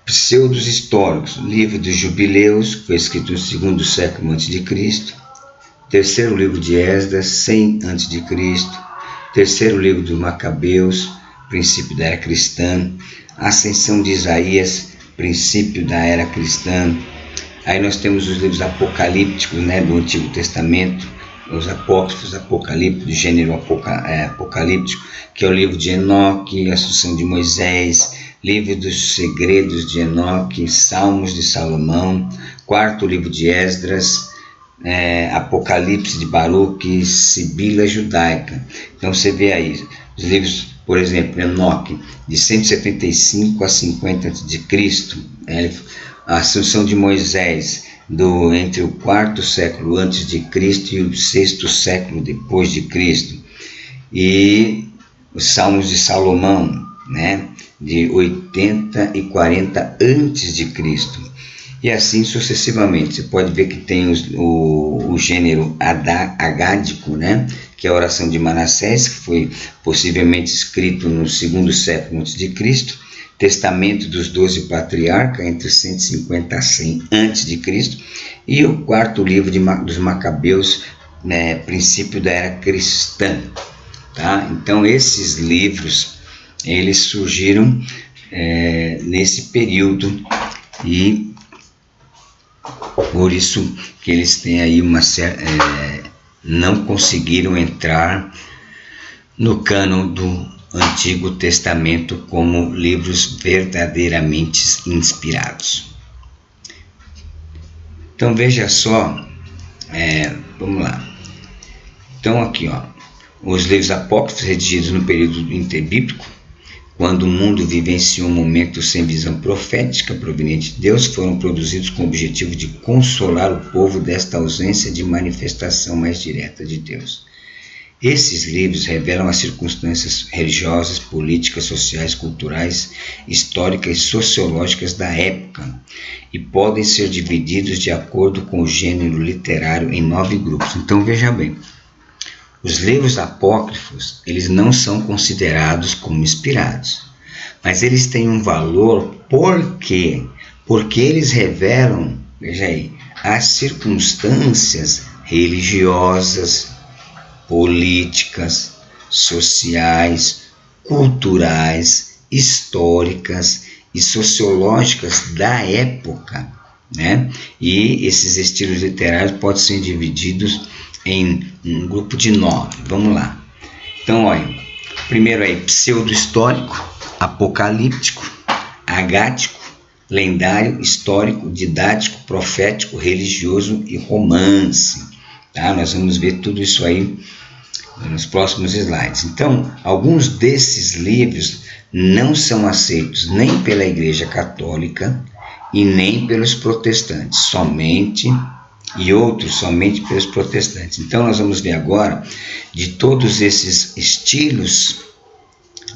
pseudos históricos, livro dos Jubileus, que foi escrito no 2º século a.C., terceiro livro de Esdras, 100 a.C., terceiro livro dos Macabeus, princípio da era cristã, ascensão de Isaías, princípio da era cristã. Aí nós temos os livros apocalípticos, do Antigo Testamento, os apócrifos apocalípticos, do gênero apocalíptico, que é o livro de Enoque, a Assunção de Moisés, livro dos segredos de Enoque, Salmos de Salomão, quarto livro de Esdras, Apocalipse de Baruque, Sibila Judaica. Então você vê aí os livros, por exemplo, Enoque, de 175 a 50 a.C., a Assunção de Moisés, entre o 4º século antes de Cristo e o 6º século depois de Cristo, e os Salmos de Salomão, de 80 e 40 antes de Cristo. E assim sucessivamente. Você pode ver que tem o gênero agádico, que é a oração de Manassés, que foi possivelmente escrito no 2º século a.C., Testamento dos 12 Patriarcas, entre 150 a 100 a.C., e o quarto livro dos Macabeus, princípio da era cristã. Tá? Então esses livros, eles surgiram nesse período, e por isso que eles têm aí não conseguiram entrar no cânon do Antigo Testamento como livros verdadeiramente inspirados. Então veja só, vamos lá. Então aqui, os livros apócrifos redigidos no período interbíblico, quando o mundo vivenciou um momento sem visão profética proveniente de Deus, foram produzidos com o objetivo de consolar o povo desta ausência de manifestação mais direta de Deus. Esses livros revelam as circunstâncias religiosas, políticas, sociais, culturais, históricas e sociológicas da época e podem ser divididos de acordo com o gênero literário em 9 grupos. Então veja bem, os livros apócrifos, eles não são considerados como inspirados, mas eles têm um valor. Por quê? Porque eles revelam, veja aí, as circunstâncias religiosas, políticas, sociais, culturais, históricas e sociológicas da época, E esses estilos literários podem ser divididos em um grupo de 9. Vamos lá. Então, olha, primeiro aí, pseudo-histórico, apocalíptico, agático, lendário, histórico, didático, profético, religioso e romance. Tá? Nós vamos ver tudo isso aí nos próximos slides. Então, alguns desses livros não são aceitos nem pela Igreja Católica e nem pelos protestantes, e outros somente pelos protestantes. Então, nós vamos ver agora de todos esses estilos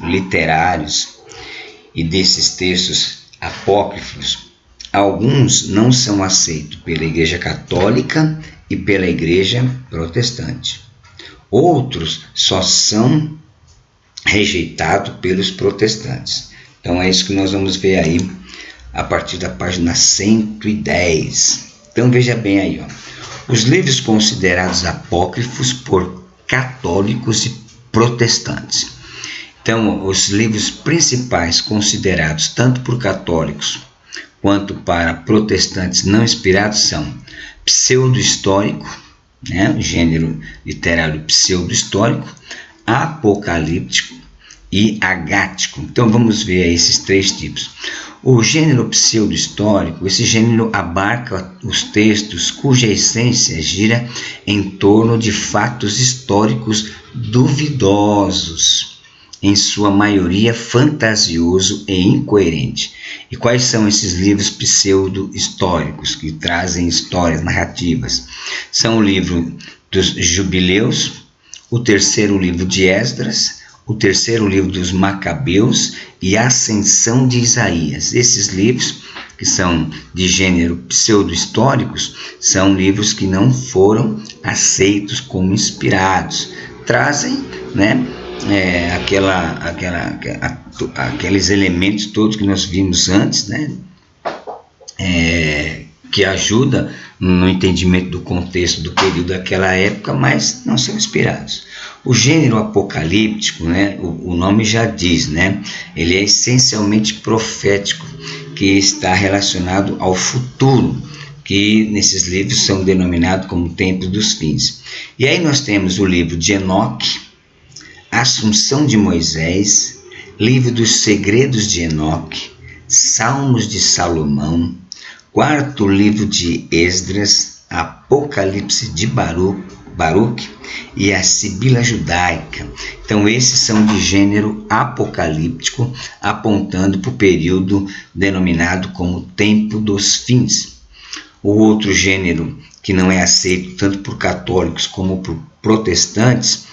literários e desses textos apócrifos, alguns não são aceitos pela Igreja Católica e pela Igreja Protestante. Outros só são rejeitados pelos protestantes. Então é isso que nós vamos ver aí a partir da página 110. Então veja bem aí, ó. Os livros considerados apócrifos por católicos e protestantes. Então, os livros principais considerados tanto por católicos quanto para protestantes não inspirados são pseudo-histórico, né, o gênero literário pseudo-histórico, apocalíptico e agático. Então, vamos ver aí esses três tipos. O gênero pseudo-histórico, esse gênero abarca os textos cuja essência gira em torno de fatos históricos duvidosos, em sua maioria fantasioso e incoerente. E quais são esses livros pseudo-históricos que trazem histórias narrativas? São o livro dos Jubileus, o terceiro livro de Esdras, o terceiro livro dos Macabeus e a Ascensão de Isaías. Esses livros, que são de gênero pseudo-históricos, são livros que não foram aceitos como inspirados. Trazem, né, aqueles elementos todos que nós vimos antes, né, que ajuda no entendimento do contexto do período daquela época, mas não são inspirados. O gênero apocalíptico, né, o nome já diz, né, ele é essencialmente profético, que está relacionado ao futuro, que nesses livros são denominados como tempos dos fins. E aí nós temos o livro de Enoque, Assunção de Moisés, Livro dos Segredos de Enoque, Salmos de Salomão, quarto livro de Esdras, Apocalipse de Baruque e a Sibila Judaica. Então esses são de gênero apocalíptico, apontando para o período denominado como Tempo dos Fins. O outro gênero que não é aceito tanto por católicos como por protestantes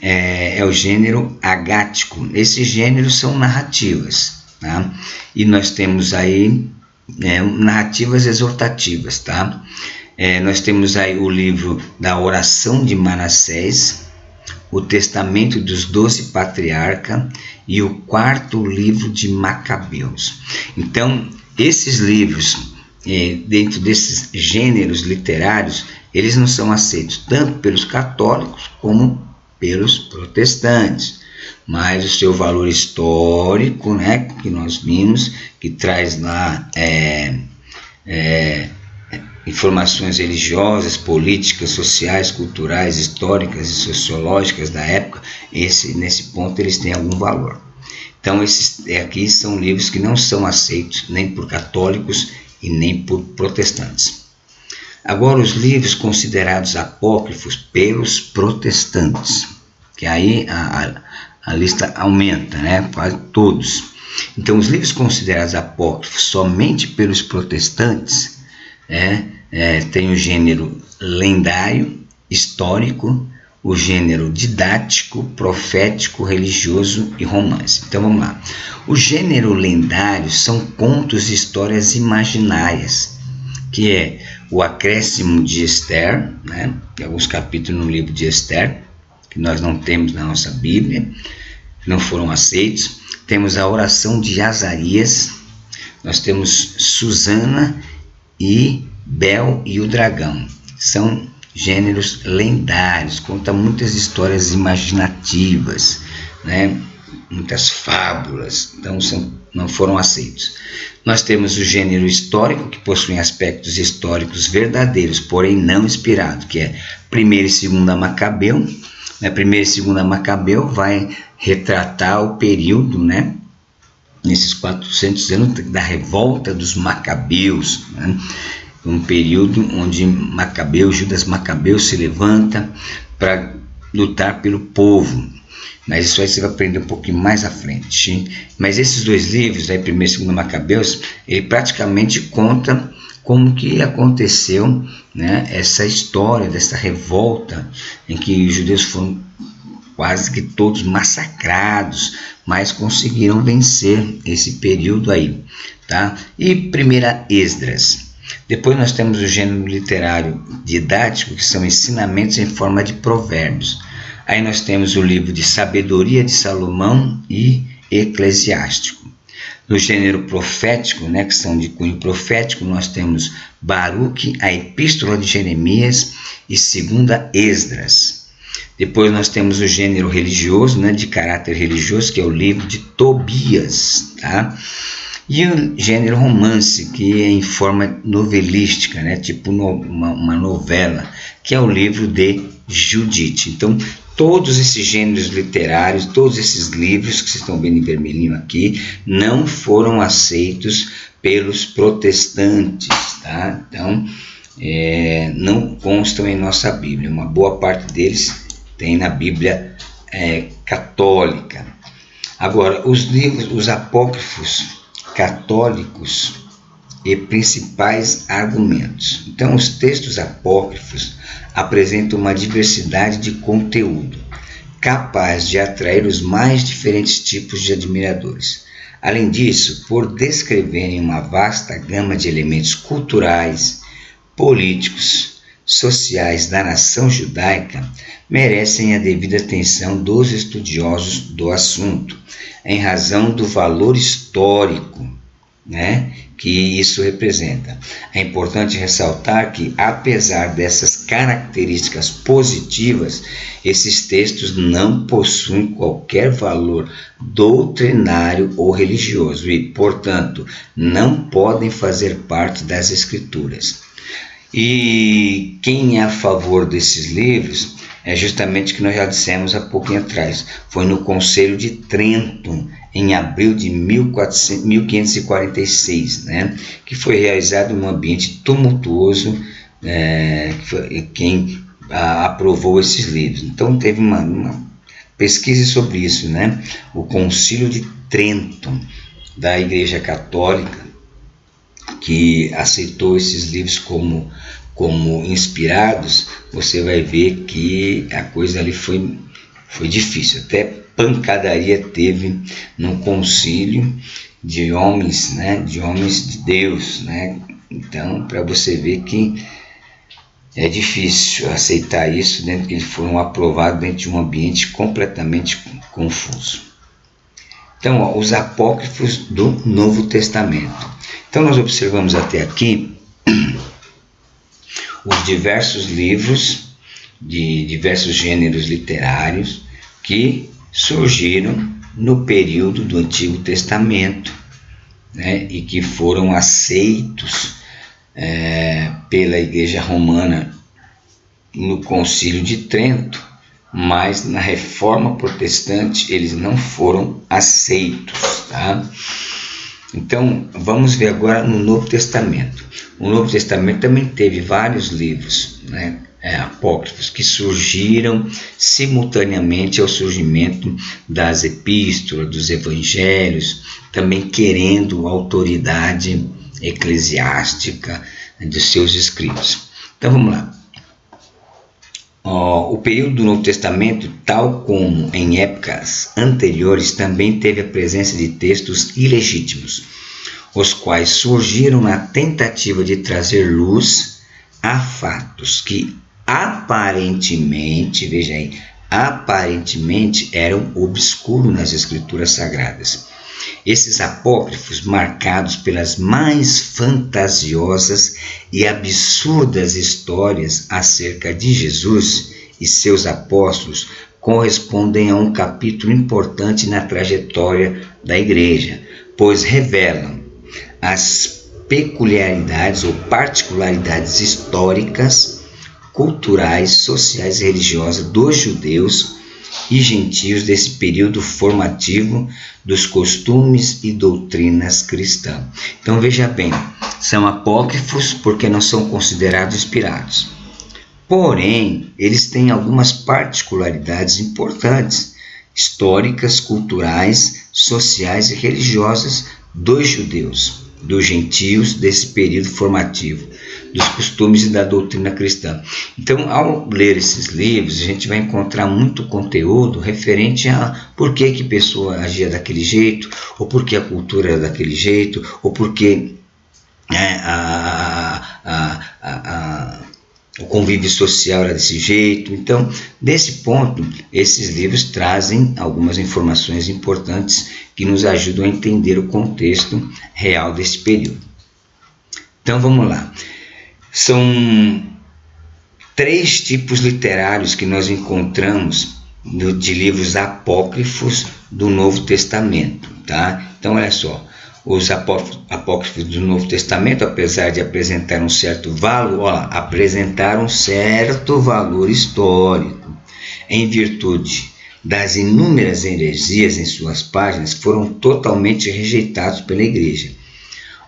é o gênero agático. Esses gêneros são narrativas, tá? E nós temos aí narrativas exortativas, tá? Nós temos aí o livro da Oração de Manassés, o Testamento dos 12 Patriarcas e o quarto livro de Macabeus. Então, esses livros, dentro desses gêneros literários, eles não são aceitos tanto pelos católicos como pelos protestantes, mas o seu valor histórico, né, que nós vimos, que traz lá informações religiosas, políticas, sociais, culturais, históricas e sociológicas da época, nesse ponto eles têm algum valor. Então esses aqui são livros que não são aceitos nem por católicos e nem por protestantes. Agora os livros considerados apócrifos pelos protestantes, que aí a lista aumenta, né? Quase todos. Então os livros considerados apócrifos somente pelos protestantes tem o gênero lendário, histórico, o gênero didático, profético, religioso e romance. Então vamos lá. O gênero lendário são contos e histórias imaginárias, que é o acréscimo de Esther, né? Tem alguns capítulos no livro de Esther, que nós não temos na nossa Bíblia, não foram aceitos. Temos a oração de Azarias, nós temos Susana e Bel e o Dragão. São gêneros lendários, conta muitas histórias imaginativas, né? Muitas fábulas, então não foram aceitos. Nós temos o gênero histórico, que possui aspectos históricos verdadeiros, porém não inspirados, que é 1ª e 2ª Macabeu. 1ª e 2ª Macabeu vai retratar o período, né, nesses 400 anos da revolta dos Macabeus, né? Um período onde Judas Macabeu se levanta para lutar pelo povo. Mas isso aí você vai aprender um pouquinho mais à frente. Mas esses dois livros, aí, 1º e 2º Macabeus, ele praticamente conta como que aconteceu, né, essa história dessa revolta em que os judeus foram quase que todos massacrados, mas conseguiram vencer esse período aí, tá? E 1ª Esdras. Depois nós temos o gênero literário didático, que são ensinamentos em forma de provérbios. Aí nós temos o livro de Sabedoria de Salomão e Eclesiástico. No gênero profético, né, que são de cunho profético, nós temos Baruque, a Epístola de Jeremias e 2ª Esdras. Depois nós temos o gênero religioso, né, de caráter religioso, que é o livro de Tobias, tá? E o gênero romance, que é em forma novelística, né, tipo uma novela, que é o livro de Judite. Então, todos esses gêneros literários, todos esses livros que vocês estão vendo em vermelhinho aqui, não foram aceitos pelos protestantes, tá? Então, não constam em nossa Bíblia. Uma boa parte deles tem na Bíblia católica. Agora, os livros, os apócrifos católicos e principais argumentos. Então, os textos apócrifos apresentam uma diversidade de conteúdo, capaz de atrair os mais diferentes tipos de admiradores. Além disso, por descreverem uma vasta gama de elementos culturais, políticos, sociais da nação judaica, merecem a devida atenção dos estudiosos do assunto, em razão do valor histórico, né, que isso representa. É importante ressaltar que, apesar dessas características positivas, esses textos não possuem qualquer valor doutrinário ou religioso e, portanto, não podem fazer parte das Escrituras. E quem é a favor desses livros é justamente o que nós já dissemos há pouquinho atrás. Foi no Conselho de Trento, em abril de 1546, né, que foi realizado um ambiente tumultuoso, quem aprovou esses livros. Então teve uma pesquisa sobre isso, né? O Concílio de Trento, da Igreja Católica, que aceitou esses livros como inspirados. Você vai ver que a coisa ali foi difícil, até pancadaria teve no concílio de homens, né, de homens de Deus, né? Então, para você ver que é difícil aceitar isso, dentro que eles foram aprovados dentro de um ambiente completamente confuso. Então, os apócrifos do Novo Testamento. Então, nós observamos até aqui os diversos livros de diversos gêneros literários que surgiram no período do Antigo Testamento, né, e que foram aceitos pela Igreja Romana no Concílio de Trento, mas na Reforma Protestante eles não foram aceitos, tá? Então, vamos ver agora no Novo Testamento. O Novo Testamento também teve vários livros, né, apócrifos, que surgiram simultaneamente ao surgimento das epístolas, dos evangelhos, também querendo autoridade eclesiástica dos seus escritos. Então, vamos lá. O período do Novo Testamento, tal como em épocas anteriores, também teve a presença de textos ilegítimos, os quais surgiram na tentativa de trazer luz a fatos que aparentemente, veja aí, aparentemente eram obscuros nas Escrituras Sagradas. Esses apócrifos, marcados pelas mais fantasiosas e absurdas histórias acerca de Jesus e seus apóstolos, correspondem a um capítulo importante na trajetória da Igreja, pois revelam as peculiaridades ou particularidades históricas, culturais, sociais e religiosas dos judeus e gentios desse período formativo dos costumes e doutrinas cristãs. Então veja bem, são apócrifos porque não são considerados inspirados. Porém, eles têm algumas particularidades importantes, históricas, culturais, sociais e religiosas dos judeus, dos gentios desse período formativo, dos costumes e da doutrina cristã. Então, ao ler esses livros, a gente vai encontrar muito conteúdo referente a por que a pessoa agia daquele jeito, ou por que a cultura era daquele jeito, ou por que o convívio social era desse jeito. Então, desse ponto, esses livros trazem algumas informações importantes que nos ajudam a entender o contexto real desse período. Então, vamos lá. São 3 tipos literários que nós encontramos de livros apócrifos do Novo Testamento, tá? Então, olha só. Os apócrifos do Novo Testamento, apesar de apresentar um certo valor, apresentaram um certo valor histórico, em virtude das inúmeras heresias em suas páginas, foram totalmente rejeitados pela Igreja.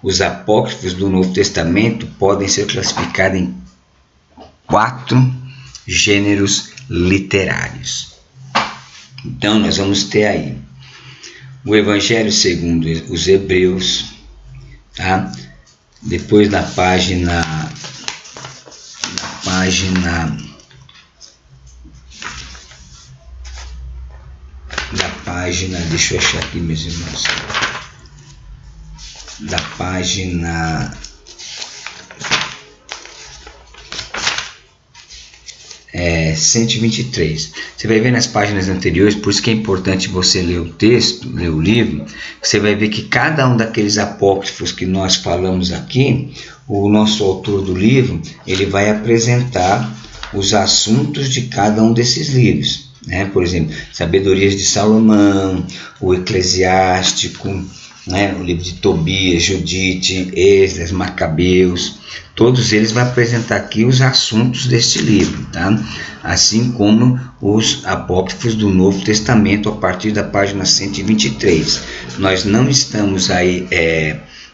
Os apócrifos do Novo Testamento podem ser classificados em 4 gêneros literários. Então, nós vamos ter aí o Evangelho segundo os Hebreus, tá? Depois na página, deixa eu achar aqui, meus irmãos, da página 123. Você vai ver nas páginas anteriores, por isso que é importante você ler o texto, ler o livro. Você vai ver que cada um daqueles apócrifos que nós falamos aqui, o nosso autor do livro, ele vai apresentar os assuntos de cada um desses livros, né? Por exemplo, Sabedorias de Salomão, o Eclesiástico, né? O livro de Tobias, Judite, Esdras, Macabeus. Todos eles vão apresentar aqui os assuntos deste livro, tá? Assim como os apócrifos do Novo Testamento, a partir da página 123. Nós não estamos aí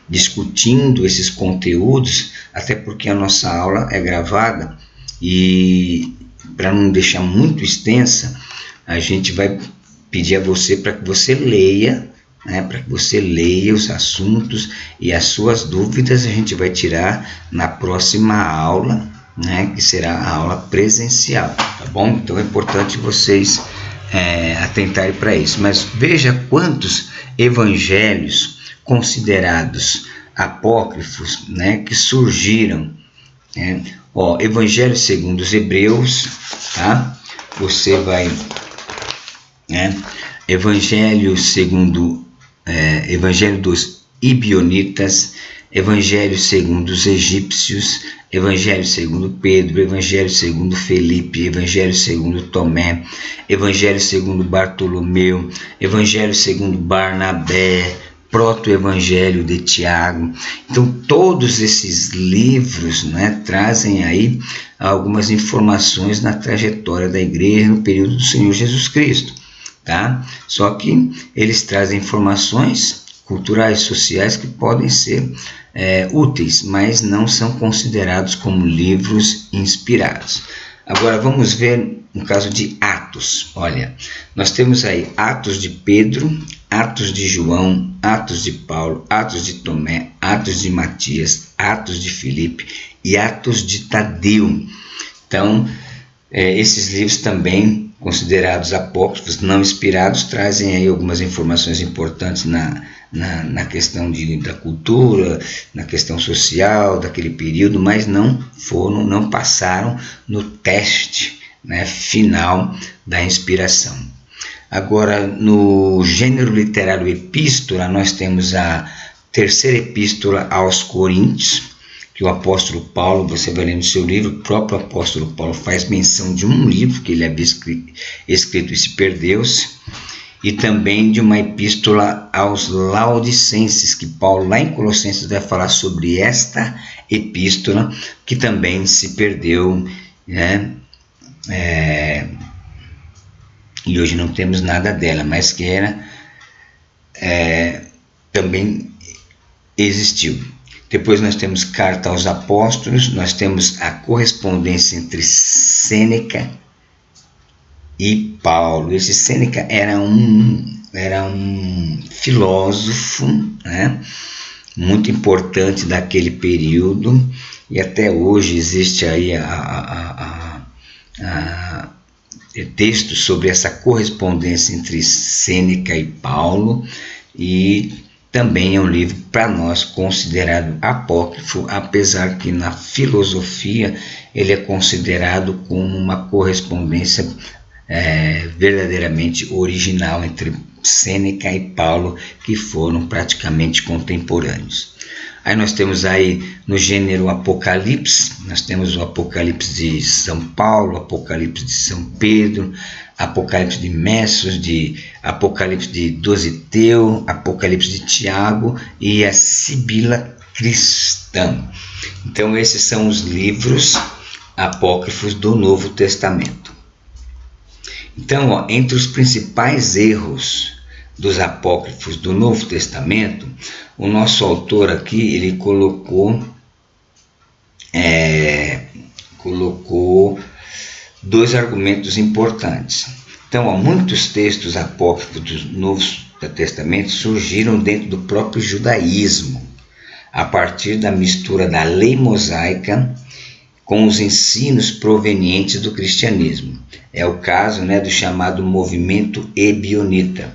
discutindo esses conteúdos, até porque a nossa aula é gravada, e para não deixar muito extensa, a gente vai pedir a você para que você leia, para que você leia os assuntos, e as suas dúvidas a gente vai tirar na próxima aula, que será a aula presencial, tá bom? Então é importante vocês atentarem para isso. Mas veja quantos evangelhos considerados apócrifos, que surgiram. Evangelho segundo os Hebreus, tá? Você vai, Evangelho segundo Evangelho dos Ibionitas, Evangelho segundo os egípcios, Evangelho segundo Pedro, Evangelho segundo Felipe, Evangelho segundo Tomé, Evangelho segundo Bartolomeu, Evangelho segundo Barnabé, Proto-Evangelho de Tiago. Então, todos esses livros trazem aí algumas informações na trajetória da igreja no período do Senhor Jesus Cristo, tá? Só que eles trazem informações culturais, sociais, que podem ser úteis, mas não são considerados como livros inspirados. Agora vamos ver um caso de Atos. Olha, nós temos aí Atos de Pedro, Atos de João, Atos de Paulo, Atos de Tomé, Atos de Matias, Atos de Filipe e Atos de Tadeu. Então, esses livros também considerados apócrifos, não inspirados, trazem aí algumas informações importantes na questão da cultura, na questão social daquele período, mas não passaram no teste final da inspiração. Agora, no gênero literário epístola, nós temos a terceira epístola aos Coríntios, que o apóstolo Paulo, você vai ler no seu livro, o próprio apóstolo Paulo faz menção de um livro que ele havia escrito e se perdeu-se, e também de uma epístola aos Laodicenses, que Paulo lá em Colossenses vai falar sobre esta epístola, que também se perdeu, e hoje não temos nada dela, mas que também existiu. Depois nós temos Carta aos Apóstolos, nós temos a correspondência entre Sêneca e Paulo. Esse Sêneca era um filósofo, né, muito importante daquele período, e até hoje existe aí texto sobre essa correspondência entre Sêneca e Paulo, e também é um livro para nós considerado apócrifo, apesar que na filosofia ele é considerado como uma correspondência verdadeiramente original entre Sêneca e Paulo, que foram praticamente contemporâneos. Aí nós temos aí no gênero Apocalipse, nós temos o Apocalipse de São Paulo, Apocalipse de São Pedro, Apocalipse de Messos, Apocalipse de Dositeu, Apocalipse de Tiago e a Sibila Cristã. Então esses são os livros apócrifos do Novo Testamento. Então, entre os principais erros dos apócrifos do Novo Testamento, o nosso autor aqui ele colocou dois argumentos importantes. Então, muitos textos apócrifos do Novo Testamento surgiram dentro do próprio judaísmo, a partir da mistura da lei mosaica com os ensinos provenientes do cristianismo. É o caso, do chamado movimento ebionita.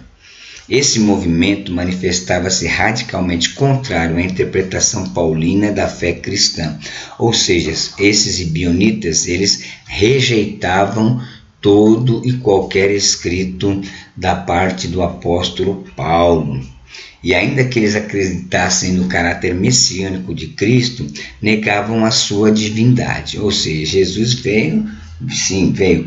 Esse movimento manifestava-se radicalmente contrário à interpretação paulina da fé cristã, ou seja, esses ebionitas eles rejeitavam todo e qualquer escrito da parte do apóstolo Paulo. E ainda que eles acreditassem no caráter messiânico de Cristo, negavam a sua divindade. Ou seja, Jesus veio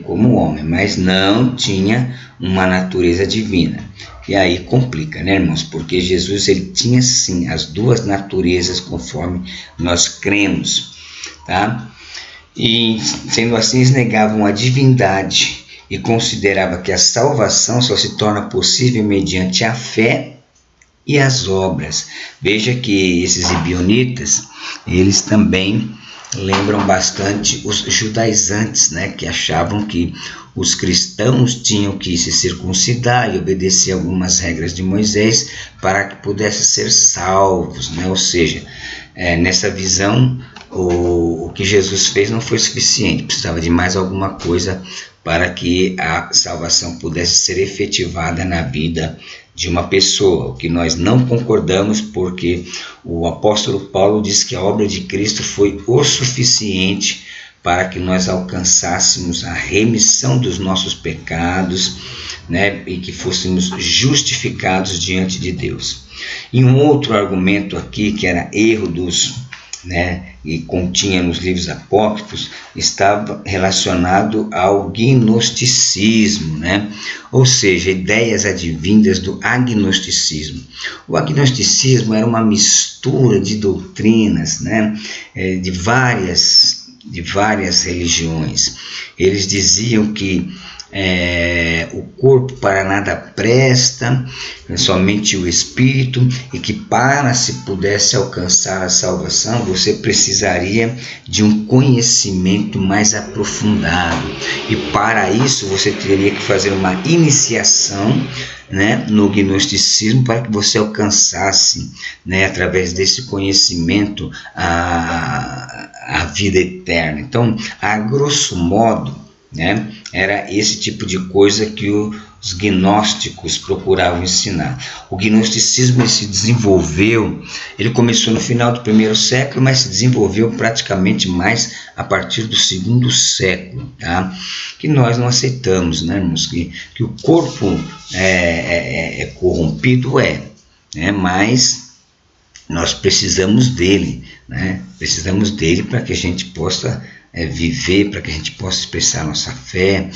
como homem, mas não tinha uma natureza divina. E aí complica, irmãos? Porque Jesus ele tinha sim as duas naturezas conforme nós cremos, tá? E sendo assim, eles negavam a divindade e consideravam que a salvação só se torna possível mediante a fé e as obras. Veja que esses ebionitas, eles também lembram bastante os judaizantes, que achavam que os cristãos tinham que se circuncidar e obedecer algumas regras de Moisés para que pudessem ser salvos, Ou seja, nessa visão, o que Jesus fez não foi suficiente, precisava de mais alguma coisa para que a salvação pudesse ser efetivada na vida de uma pessoa, o que nós não concordamos, porque o apóstolo Paulo diz que a obra de Cristo foi o suficiente para que nós alcançássemos a remissão dos nossos pecados, e que fôssemos justificados diante de Deus. E um outro argumento aqui, que era erro e continha nos livros apócrifos, estava relacionado ao gnosticismo, ou seja, ideias advindas do agnosticismo. O agnosticismo era uma mistura de doutrinas, de várias religiões. Eles diziam que o corpo para nada presta, somente o espírito, e que para se pudesse alcançar a salvação você precisaria de um conhecimento mais aprofundado, e para isso você teria que fazer uma iniciação no gnosticismo para que você alcançasse, através desse conhecimento, a vida eterna. Então, a grosso modo, era esse tipo de coisa que os gnósticos procuravam ensinar. O gnosticismo se desenvolveu, ele começou no final do primeiro século, mas se desenvolveu praticamente mais a partir do segundo século, tá? Que nós não aceitamos, irmãos, que o corpo é corrompido, mas nós precisamos dele, precisamos dele para que a gente possa viver, para que a gente possa expressar nossa fé.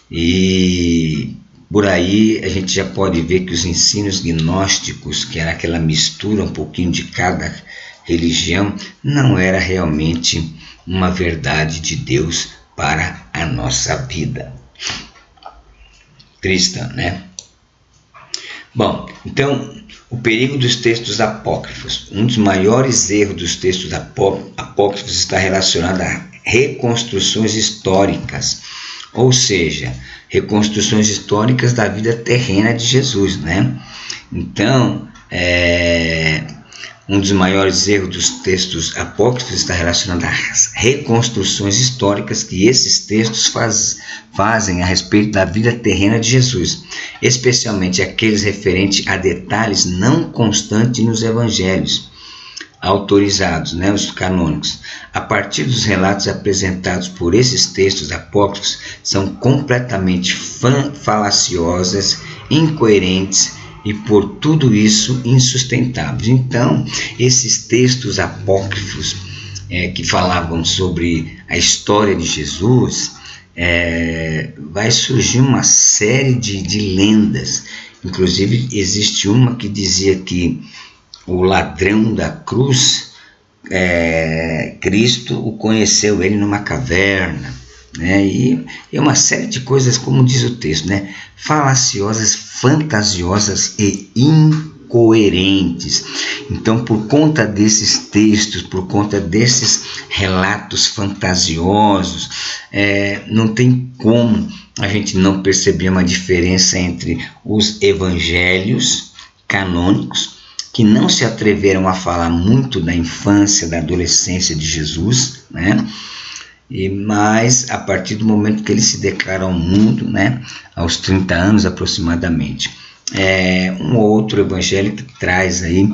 E por aí a gente já pode ver que os ensinos gnósticos, que era aquela mistura um pouquinho de cada religião, não era realmente uma verdade de Deus para a nossa vida cristã, Bom, então, o perigo dos textos apócrifos. Um dos maiores erros dos textos apócrifos está relacionado a reconstruções históricas, ou seja, reconstruções históricas da vida terrena de Jesus, né? Então, um dos maiores erros dos textos apócrifos está relacionado às reconstruções históricas que esses textos fazem a respeito da vida terrena de Jesus, especialmente aqueles referentes a detalhes não constantes nos evangelhos autorizados, né, os canônicos. A partir dos relatos apresentados por esses textos apócrifos, são completamente falaciosas, incoerentes e por tudo isso insustentáveis. Então, esses textos apócrifos que falavam sobre a história de Jesus, vai surgir uma série de lendas. Inclusive, existe uma que dizia que o ladrão da cruz, Cristo o conheceu ele numa caverna, né? E uma série de coisas, como diz o texto, né? Falaciosas, fantasiosas e incoerentes. Então, por conta desses textos, por conta desses relatos fantasiosos, não tem como a gente não perceber uma diferença entre os evangelhos canônicos, que não se atreveram a falar muito da infância, da adolescência de Jesus, né? Mas a partir do momento que ele se declara ao mundo, né, aos 30 anos aproximadamente, um outro evangelho que traz aí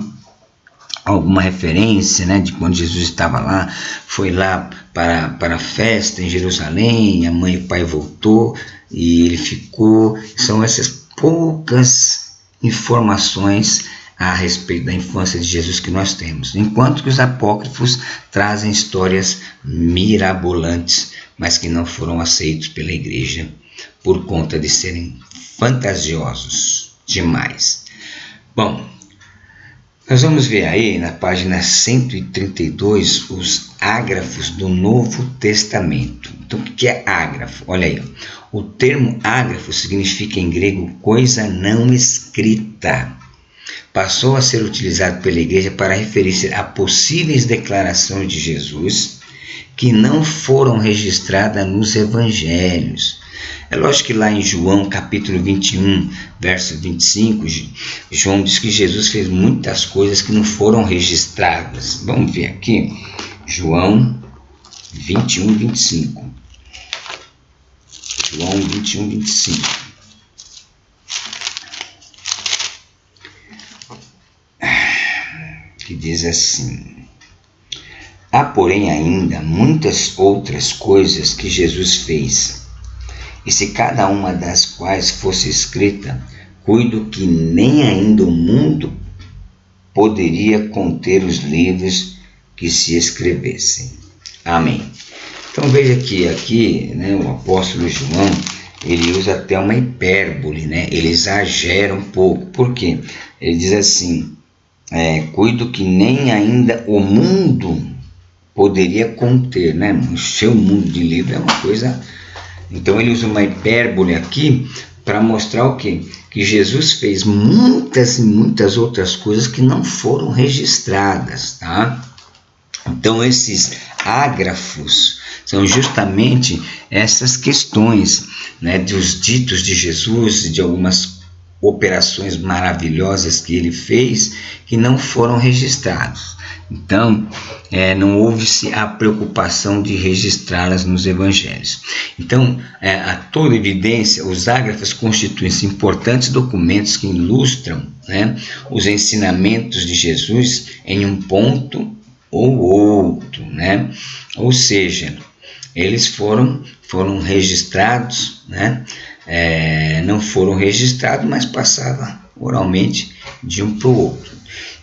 alguma referência, né, de quando Jesus estava lá, foi lá para a festa em Jerusalém, a mãe e o pai voltou e ele ficou. São essas poucas informações a respeito da infância de Jesus que nós temos, enquanto que os apócrifos trazem histórias mirabolantes, mas que não foram aceitos pela igreja por conta de serem fantasiosos demais. Bom, nós vamos ver aí na página 132 os ágrafos do Novo Testamento. Então, o que é ágrafo? Olha aí, o termo ágrafo significa em grego coisa não escrita. Passou a ser utilizado pela igreja para referir-se a possíveis declarações de Jesus que não foram registradas nos evangelhos. É lógico que lá em João, capítulo 21, verso 25, João diz que Jesus fez muitas coisas que não foram registradas. Vamos ver aqui, João 21, 25. João 21, 25. Que diz assim: há, porém, ainda muitas outras coisas que Jesus fez, e se cada uma das quais fosse escrita, cuido que nem ainda o mundo poderia conter os livros que se escrevessem. Amém. Então veja que aqui, né, o apóstolo João, ele usa até uma hipérbole, né? Ele exagera um pouco. Por quê? Ele diz assim: cuido que nem ainda o mundo poderia conter, né? Encher o mundo de livro é uma coisa. Então ele usa uma hipérbole aqui para mostrar o quê? Que Jesus fez muitas e muitas outras coisas que não foram registradas, tá? Então esses ágrafos são justamente essas questões, né, dos ditos de Jesus e de algumas operações maravilhosas que ele fez que não foram registrados. Então, não houve-se a preocupação de registrá-las nos evangelhos. Então, a toda evidência, os ágrafos constituem-se importantes documentos que ilustram, né, os ensinamentos de Jesus em um ponto ou outro, né? Ou seja, eles foram registrados, né? Não foram registrados, mas passava oralmente de um para o outro.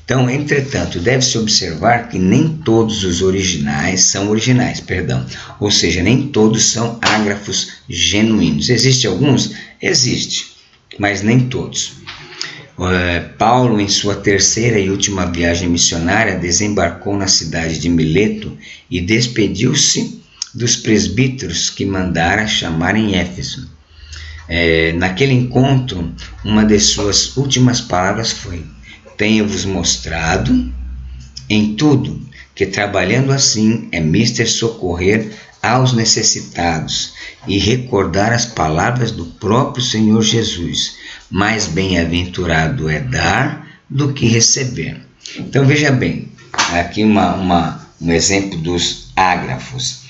Então, entretanto, deve-se observar que nem todos os são originais, ou seja, nem todos são ágrafos genuínos. Existem alguns? Existe, mas nem todos. Paulo, em sua terceira e última viagem missionária, desembarcou na cidade de Mileto e despediu-se dos presbíteros que mandara chamar em Éfeso. Naquele encontro, uma de suas últimas palavras foi: tenho-vos mostrado em tudo que trabalhando assim é mister socorrer aos necessitados e recordar as palavras do próprio Senhor Jesus. Mais bem-aventurado é dar do que receber. Então veja bem, aqui um exemplo dos ágrafos.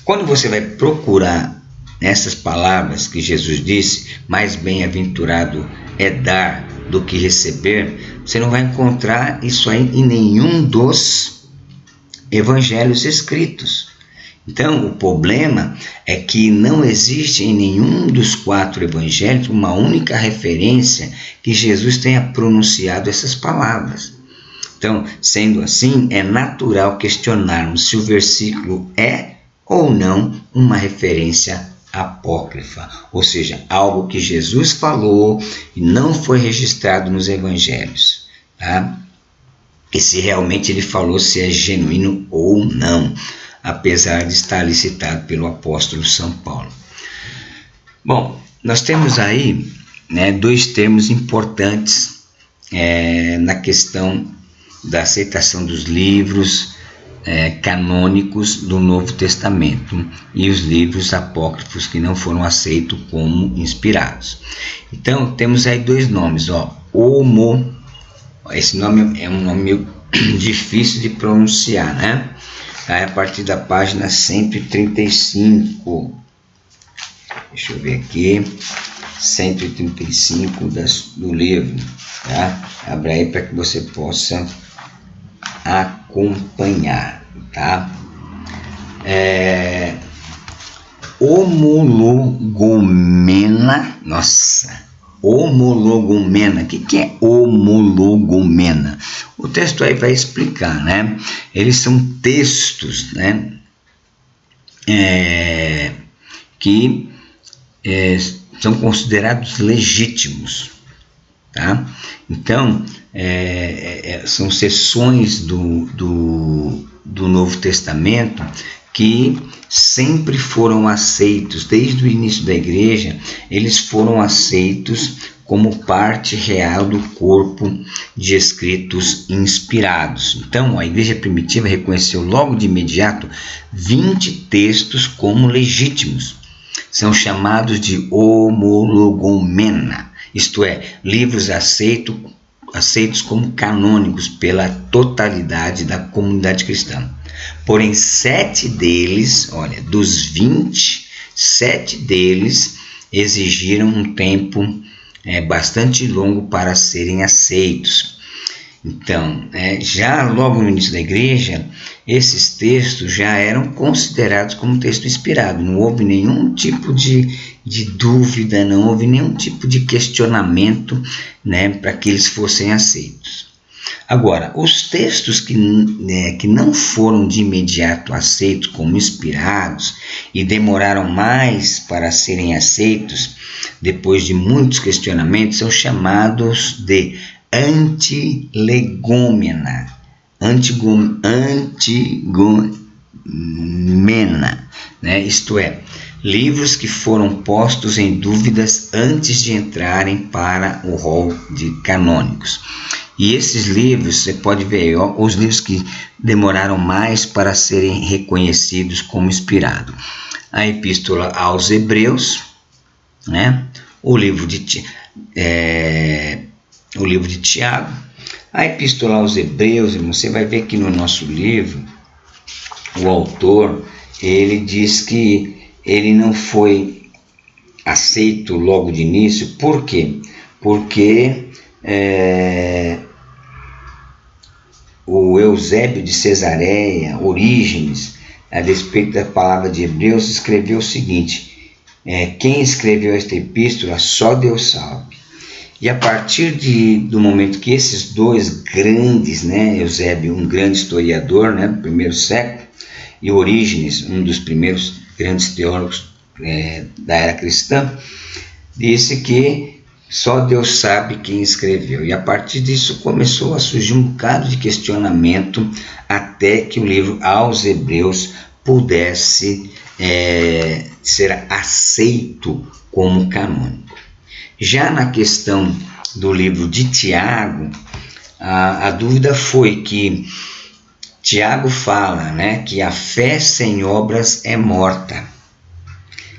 Quando você vai procurar essas palavras que Jesus disse, mais bem-aventurado é dar do que receber, você não vai encontrar isso aí em nenhum dos evangelhos escritos. Então, o problema é que não existe em nenhum dos 4 evangelhos uma única referência que Jesus tenha pronunciado essas palavras. Então, sendo assim, é natural questionarmos se o versículo é ou não uma referência apócrifa, ou seja, algo que Jesus falou e não foi registrado nos evangelhos, tá? E se realmente ele falou, se é genuíno ou não, apesar de estar ali citado pelo apóstolo São Paulo. Bom, nós temos aí, né, 2 termos importantes na questão da aceitação dos livros canônicos do Novo Testamento e os livros apócrifos que não foram aceitos como inspirados. Então, temos aí 2 nomes, esse nome é um nome meio difícil de pronunciar, né? Aí, a partir da página 135, deixa eu ver aqui, 135 do livro, tá? Abra aí para que você possa acompanhar, tá? Homologomena, homologomena, o que é homologomena? O texto aí vai explicar, né? Eles são textos, né? Que são considerados legítimos, tá? Então, são seções do Novo Testamento que sempre foram aceitos, desde o início da igreja, eles foram aceitos como parte real do corpo de escritos inspirados. Então, a igreja primitiva reconheceu logo de imediato 20 textos como legítimos. São chamados de homologomena, isto é, livros aceitos como canônicos pela totalidade da comunidade cristã. Porém, 7 deles, dos 20, 7 deles exigiram um tempo bastante longo para serem aceitos. Então, já logo no início da igreja, esses textos já eram considerados como texto inspirado. Não houve nenhum tipo de dúvida, não houve nenhum tipo de questionamento, né, para que eles fossem aceitos. Agora, os textos que não foram de imediato aceitos como inspirados e demoraram mais para serem aceitos, depois de muitos questionamentos, são chamados de antilegômena, né? Isto é, livros que foram postos em dúvidas antes de entrarem para o rol de canônicos. E esses livros, você pode ver, os livros que demoraram mais para serem reconhecidos como inspirados. A Epístola aos Hebreus, né? O livro de Tiago. A Epístola aos Hebreus, você vai ver que no nosso livro, o autor, ele diz que ele não foi aceito logo de início. Por quê? Porque o Eusébio de Cesareia, Orígenes, a respeito da palavra de Hebreus, escreveu o seguinte: quem escreveu esta epístola, só Deus sabe. E a partir do momento que esses 2 grandes, né, Eusébio, um grande historiador, né, do primeiro século, e Orígenes, um dos primeiros grandes teólogos da era cristã, disse que só Deus sabe quem escreveu. E a partir disso começou a surgir um bocado de questionamento até que o livro aos Hebreus pudesse ser aceito como canônico. Já na questão do livro de Tiago, a dúvida foi que Tiago fala, né, que a fé sem obras é morta.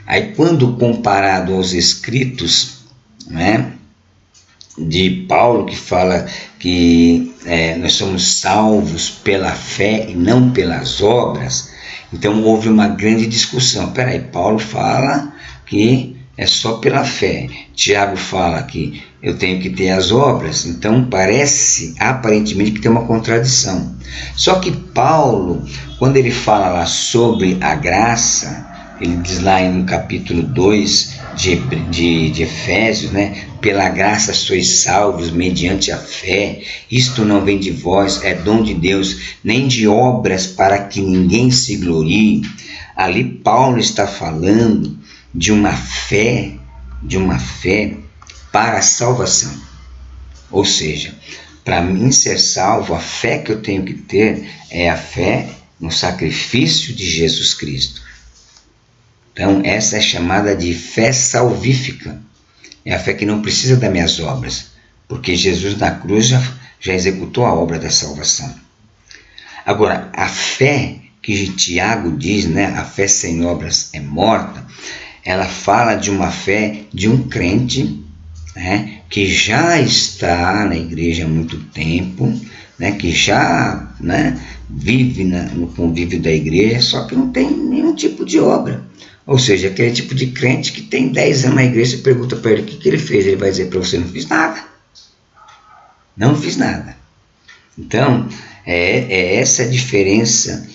Aí, quando comparado aos escritos, né, de Paulo, que fala que nós somos salvos pela fé e não pelas obras, então houve uma grande discussão. Peraí, Paulo fala que é só pela fé, Tiago fala que eu tenho que ter as obras, então parece aparentemente que tem uma contradição. Só que Paulo, quando ele fala lá sobre a graça, ele diz lá no capítulo 2 de Efésios, né? Pela graça sois salvos mediante a fé, isto não vem de vós, é dom de Deus, nem de obras para que ninguém se glorie. Ali Paulo está falando de uma fé para a salvação. Ou seja, para mim ser salvo, a fé que eu tenho que ter é a fé no sacrifício de Jesus Cristo. Então, essa é chamada de fé salvífica. É a fé que não precisa das minhas obras, porque Jesus na cruz já executou a obra da salvação. Agora, a fé que Tiago diz, né, a fé sem obras é morta, ela fala de uma fé de um crente, né, que já está na igreja há muito tempo, né, que já, né, vive no convívio da igreja, só que não tem nenhum tipo de obra. Ou seja, aquele tipo de crente que tem 10 anos na igreja, você pergunta para ele o que ele fez, ele vai dizer para você, não fiz nada. Não fiz nada. Então, é essa a diferença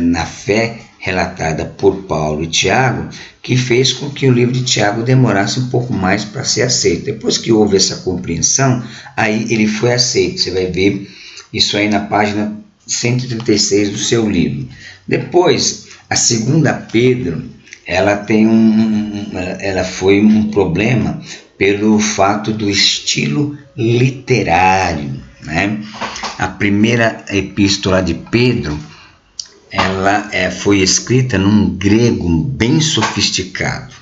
na fé relatada por Paulo e Tiago, que fez com que o livro de Tiago demorasse um pouco mais para ser aceito. Depois que houve essa compreensão, aí ele foi aceito. Você vai ver isso aí na página 136 do seu livro. Depois, a segunda Pedro, ela foi um problema pelo fato do estilo literário, né? A primeira epístola de Pedro, ela foi escrita num grego bem sofisticado.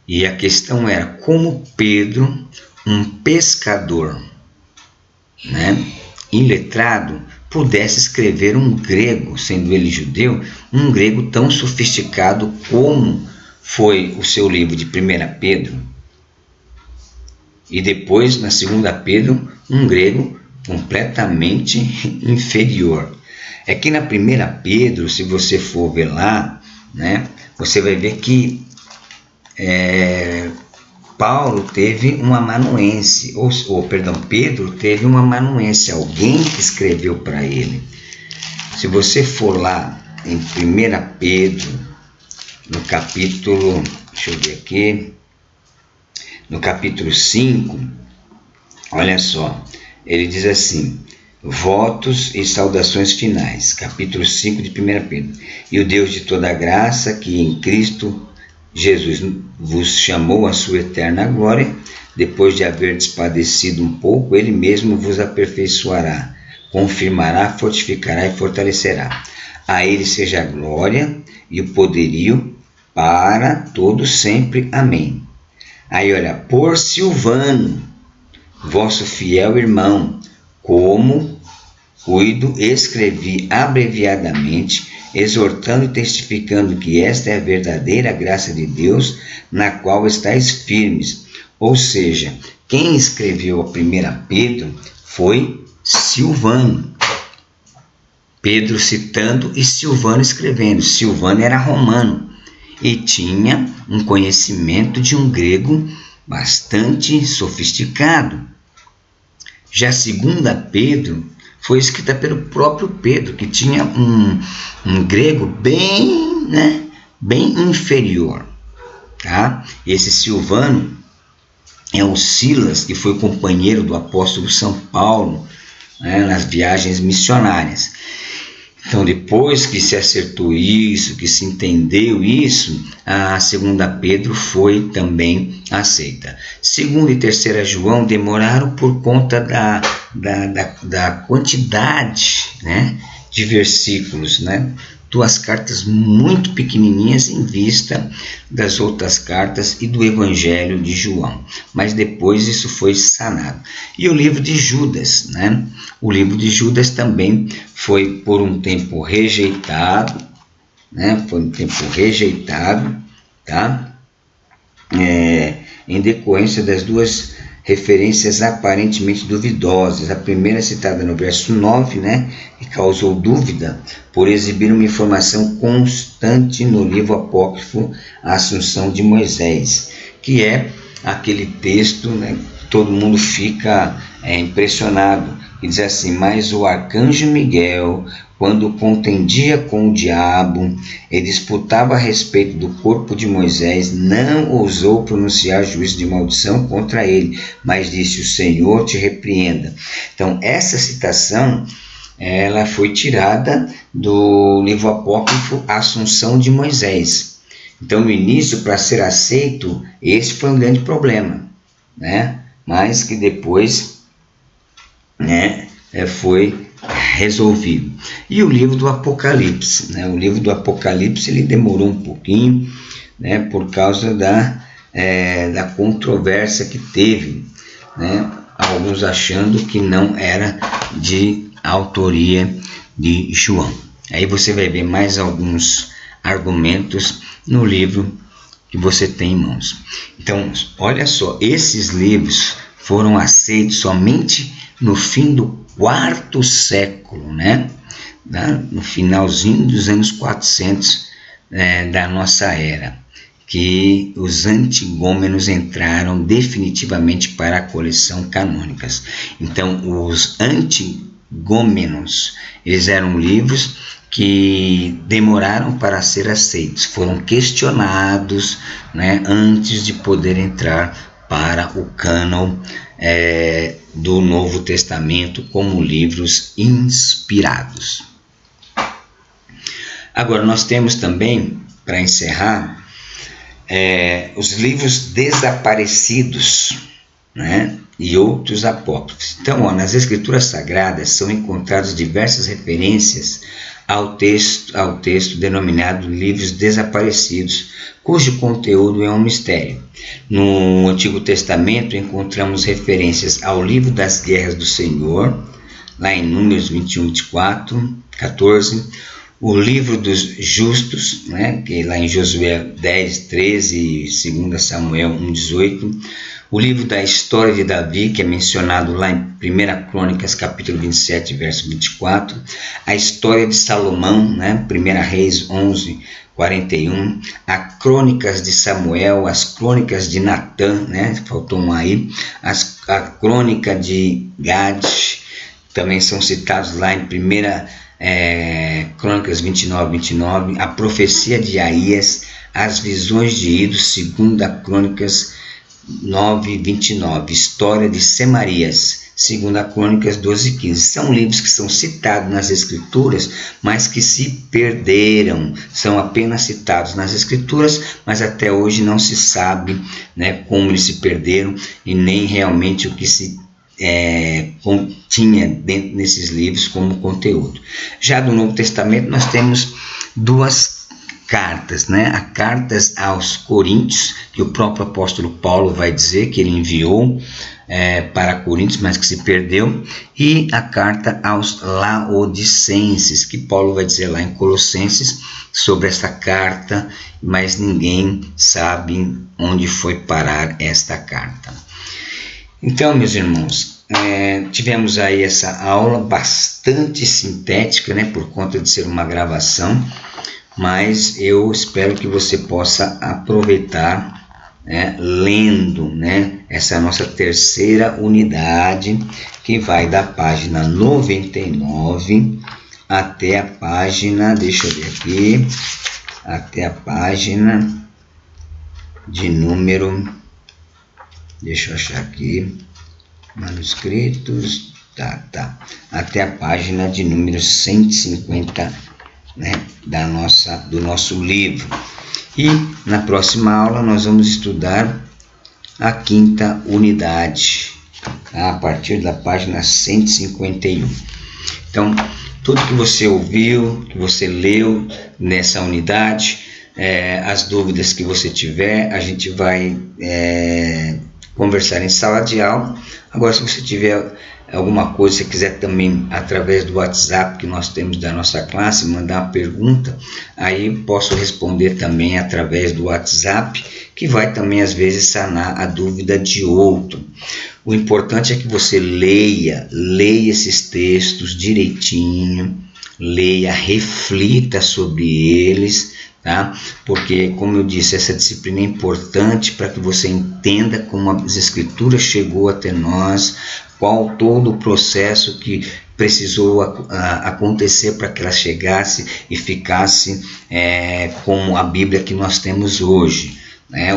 E a questão era como Pedro, um pescador, né, iletrado, pudesse escrever um grego, sendo ele judeu, um grego tão sofisticado como foi o seu livro de 1 Pedro. E depois, na 2 Pedro, um grego completamente inferior. É que na 1 Pedro, se você for ver lá, né, você vai ver que Paulo teve um amanuense, Pedro teve um amanuense, alguém que escreveu para ele. Se você for lá em 1 Pedro, no capítulo, deixa eu ver aqui, no capítulo 5, olha só, ele diz assim, votos e saudações finais, capítulo 5 de 1 Pedro. E o Deus de toda graça, que em Cristo Jesus vos chamou à sua eterna glória, depois de haverdes padecido um pouco, ele mesmo vos aperfeiçoará, confirmará, fortificará e fortalecerá. A ele seja a glória e o poderio para todos sempre. Amém. Aí olha, por Silvano, vosso fiel irmão, como cuido, escrevi abreviadamente, exortando e testificando que esta é a verdadeira graça de Deus, na qual estáis firmes. Ou seja, quem escreveu a 1 Pedro foi Silvano. Pedro citando e Silvano escrevendo. Silvano era romano e tinha um conhecimento de um grego bastante sofisticado. Já 2 Pedro foi escrita pelo próprio Pedro, que tinha um grego bem inferior. Tá? Esse Silvano é o Silas, que foi companheiro do apóstolo São Paulo, né, nas viagens missionárias. Então, depois que se acertou isso, que se entendeu isso, a 2 Pedro foi também aceita. 2 e 3 João demoraram por conta da quantidade, né, de versículos, né? duas cartas muito pequenininhas em vista das outras cartas e do Evangelho de João. Mas depois isso foi sanado. E o livro de Judas, né? O livro de Judas também foi por um tempo rejeitado, né? Foi um tempo rejeitado, tá? Em decorrência das duas referências aparentemente duvidosas. A primeira citada no verso 9, né, que causou dúvida por exibir uma informação constante no livro apócrifo A Assunção de Moisés, que é aquele texto, né, que todo mundo fica impressionado, que diz assim: mas o arcanjo Miguel, quando contendia com o diabo e disputava a respeito do corpo de Moisés, não ousou pronunciar juízo de maldição contra ele, mas disse: o Senhor te repreenda. Então, essa citação ela foi tirada do livro apócrifo Assunção de Moisés. Então, no início, para ser aceito, esse foi um grande problema, né? Mas que depois, né, foi resolvido. E o livro do Apocalipse, né? O livro do Apocalipse ele demorou um pouquinho, né, por causa da controvérsia que teve, né? Alguns achando que não era de autoria de João. Aí você vai ver mais alguns argumentos no livro que você tem em mãos. Então, olha só, esses livros foram aceitos somente no fim do quarto século, né? No finalzinho dos anos 400 da nossa era, que os antigômenos entraram definitivamente para a coleção canônicas. Então, os antigômenos, eles eram livros que demoraram para ser aceitos, foram questionados, né, antes de poder entrar para o cânon do Novo Testamento como livros inspirados. Agora, nós temos também, para encerrar, os livros desaparecidos, né, e outros apócrifos. Então, nas Escrituras Sagradas são encontradas diversas referências ao texto denominado livros desaparecidos, cujo conteúdo é um mistério. No Antigo Testamento encontramos referências ao livro das guerras do Senhor, lá em Números 21, 24, 14, o livro dos justos, né, que lá em Josué 10, 13 e 2 Samuel 1, 18, o livro da história de Davi, que é mencionado lá em 1 Crônicas, capítulo 27, verso 24, a história de Salomão, né, 1 Reis 11, 41, as crônicas de Samuel, as crônicas de Natã, né, faltou um aí, a crônica de Gad, também são citados lá em 1 Crônicas 29, 29, a profecia de Aías, as visões de Ido, 2 Crônicas 9, 29, história de Semarias, 2 Crônicas 12, 15. São livros que são citados nas Escrituras, mas que se perderam, são apenas citados nas Escrituras, mas até hoje não se sabe, né, como eles se perderam e nem realmente o que se continha dentro desses livros como conteúdo. Já do Novo Testamento nós temos duas cartas, né? A cartas aos Coríntios, que o próprio apóstolo Paulo vai dizer que ele enviou para Coríntios, mas que se perdeu, e a carta aos Laodicenses, que Paulo vai dizer lá em Colossenses sobre essa carta, mas ninguém sabe onde foi parar esta carta. Então, meus irmãos, tivemos aí essa aula bastante sintética, né, por conta de ser uma gravação, mas eu espero que você possa aproveitar, né, lendo, né, essa nossa terceira unidade, que vai da página 99 até a página, deixa eu ver aqui, até a página de número, deixa eu achar aqui, manuscritos, até a página de número 150, né, do nosso livro. E na próxima aula nós vamos estudar a quinta unidade, a partir da página 151. Então, tudo que você ouviu, que você leu nessa unidade, as dúvidas que você tiver, a gente vai conversar em sala de aula. Agora, se você tiver alguma coisa, se quiser também, através do WhatsApp que nós temos da nossa classe, mandar uma pergunta, aí posso responder também através do WhatsApp, que vai também às vezes sanar a dúvida de outro. O importante é que você leia esses textos direitinho, leia, reflita sobre eles, tá? Porque, como eu disse, essa disciplina é importante para que você entenda como as Escrituras chegou até nós, qual todo o processo que precisou acontecer para que ela chegasse e ficasse como a Bíblia que nós temos hoje.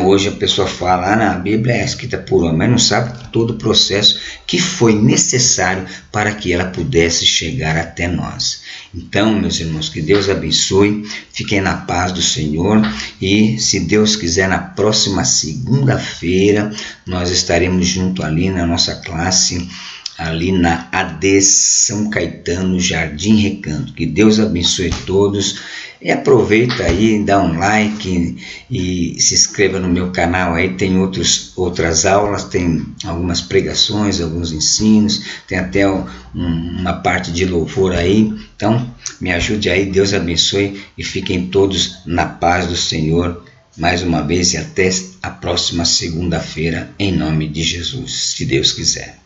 Hoje a pessoa fala, a Bíblia é escrita por homem, mas não sabe todo o processo que foi necessário para que ela pudesse chegar até nós. Então, meus irmãos, que Deus abençoe, fiquem na paz do Senhor e, se Deus quiser, na próxima segunda-feira nós estaremos junto ali na nossa classe, ali na AD São Caetano, Jardim Recanto. Que Deus abençoe todos. E aproveita aí, dá um like e se inscreva no meu canal aí, tem outras aulas, tem algumas pregações, alguns ensinos, tem até uma parte de louvor aí. Então, me ajude aí, Deus abençoe e fiquem todos na paz do Senhor. Mais uma vez e até a próxima segunda-feira, em nome de Jesus, se Deus quiser.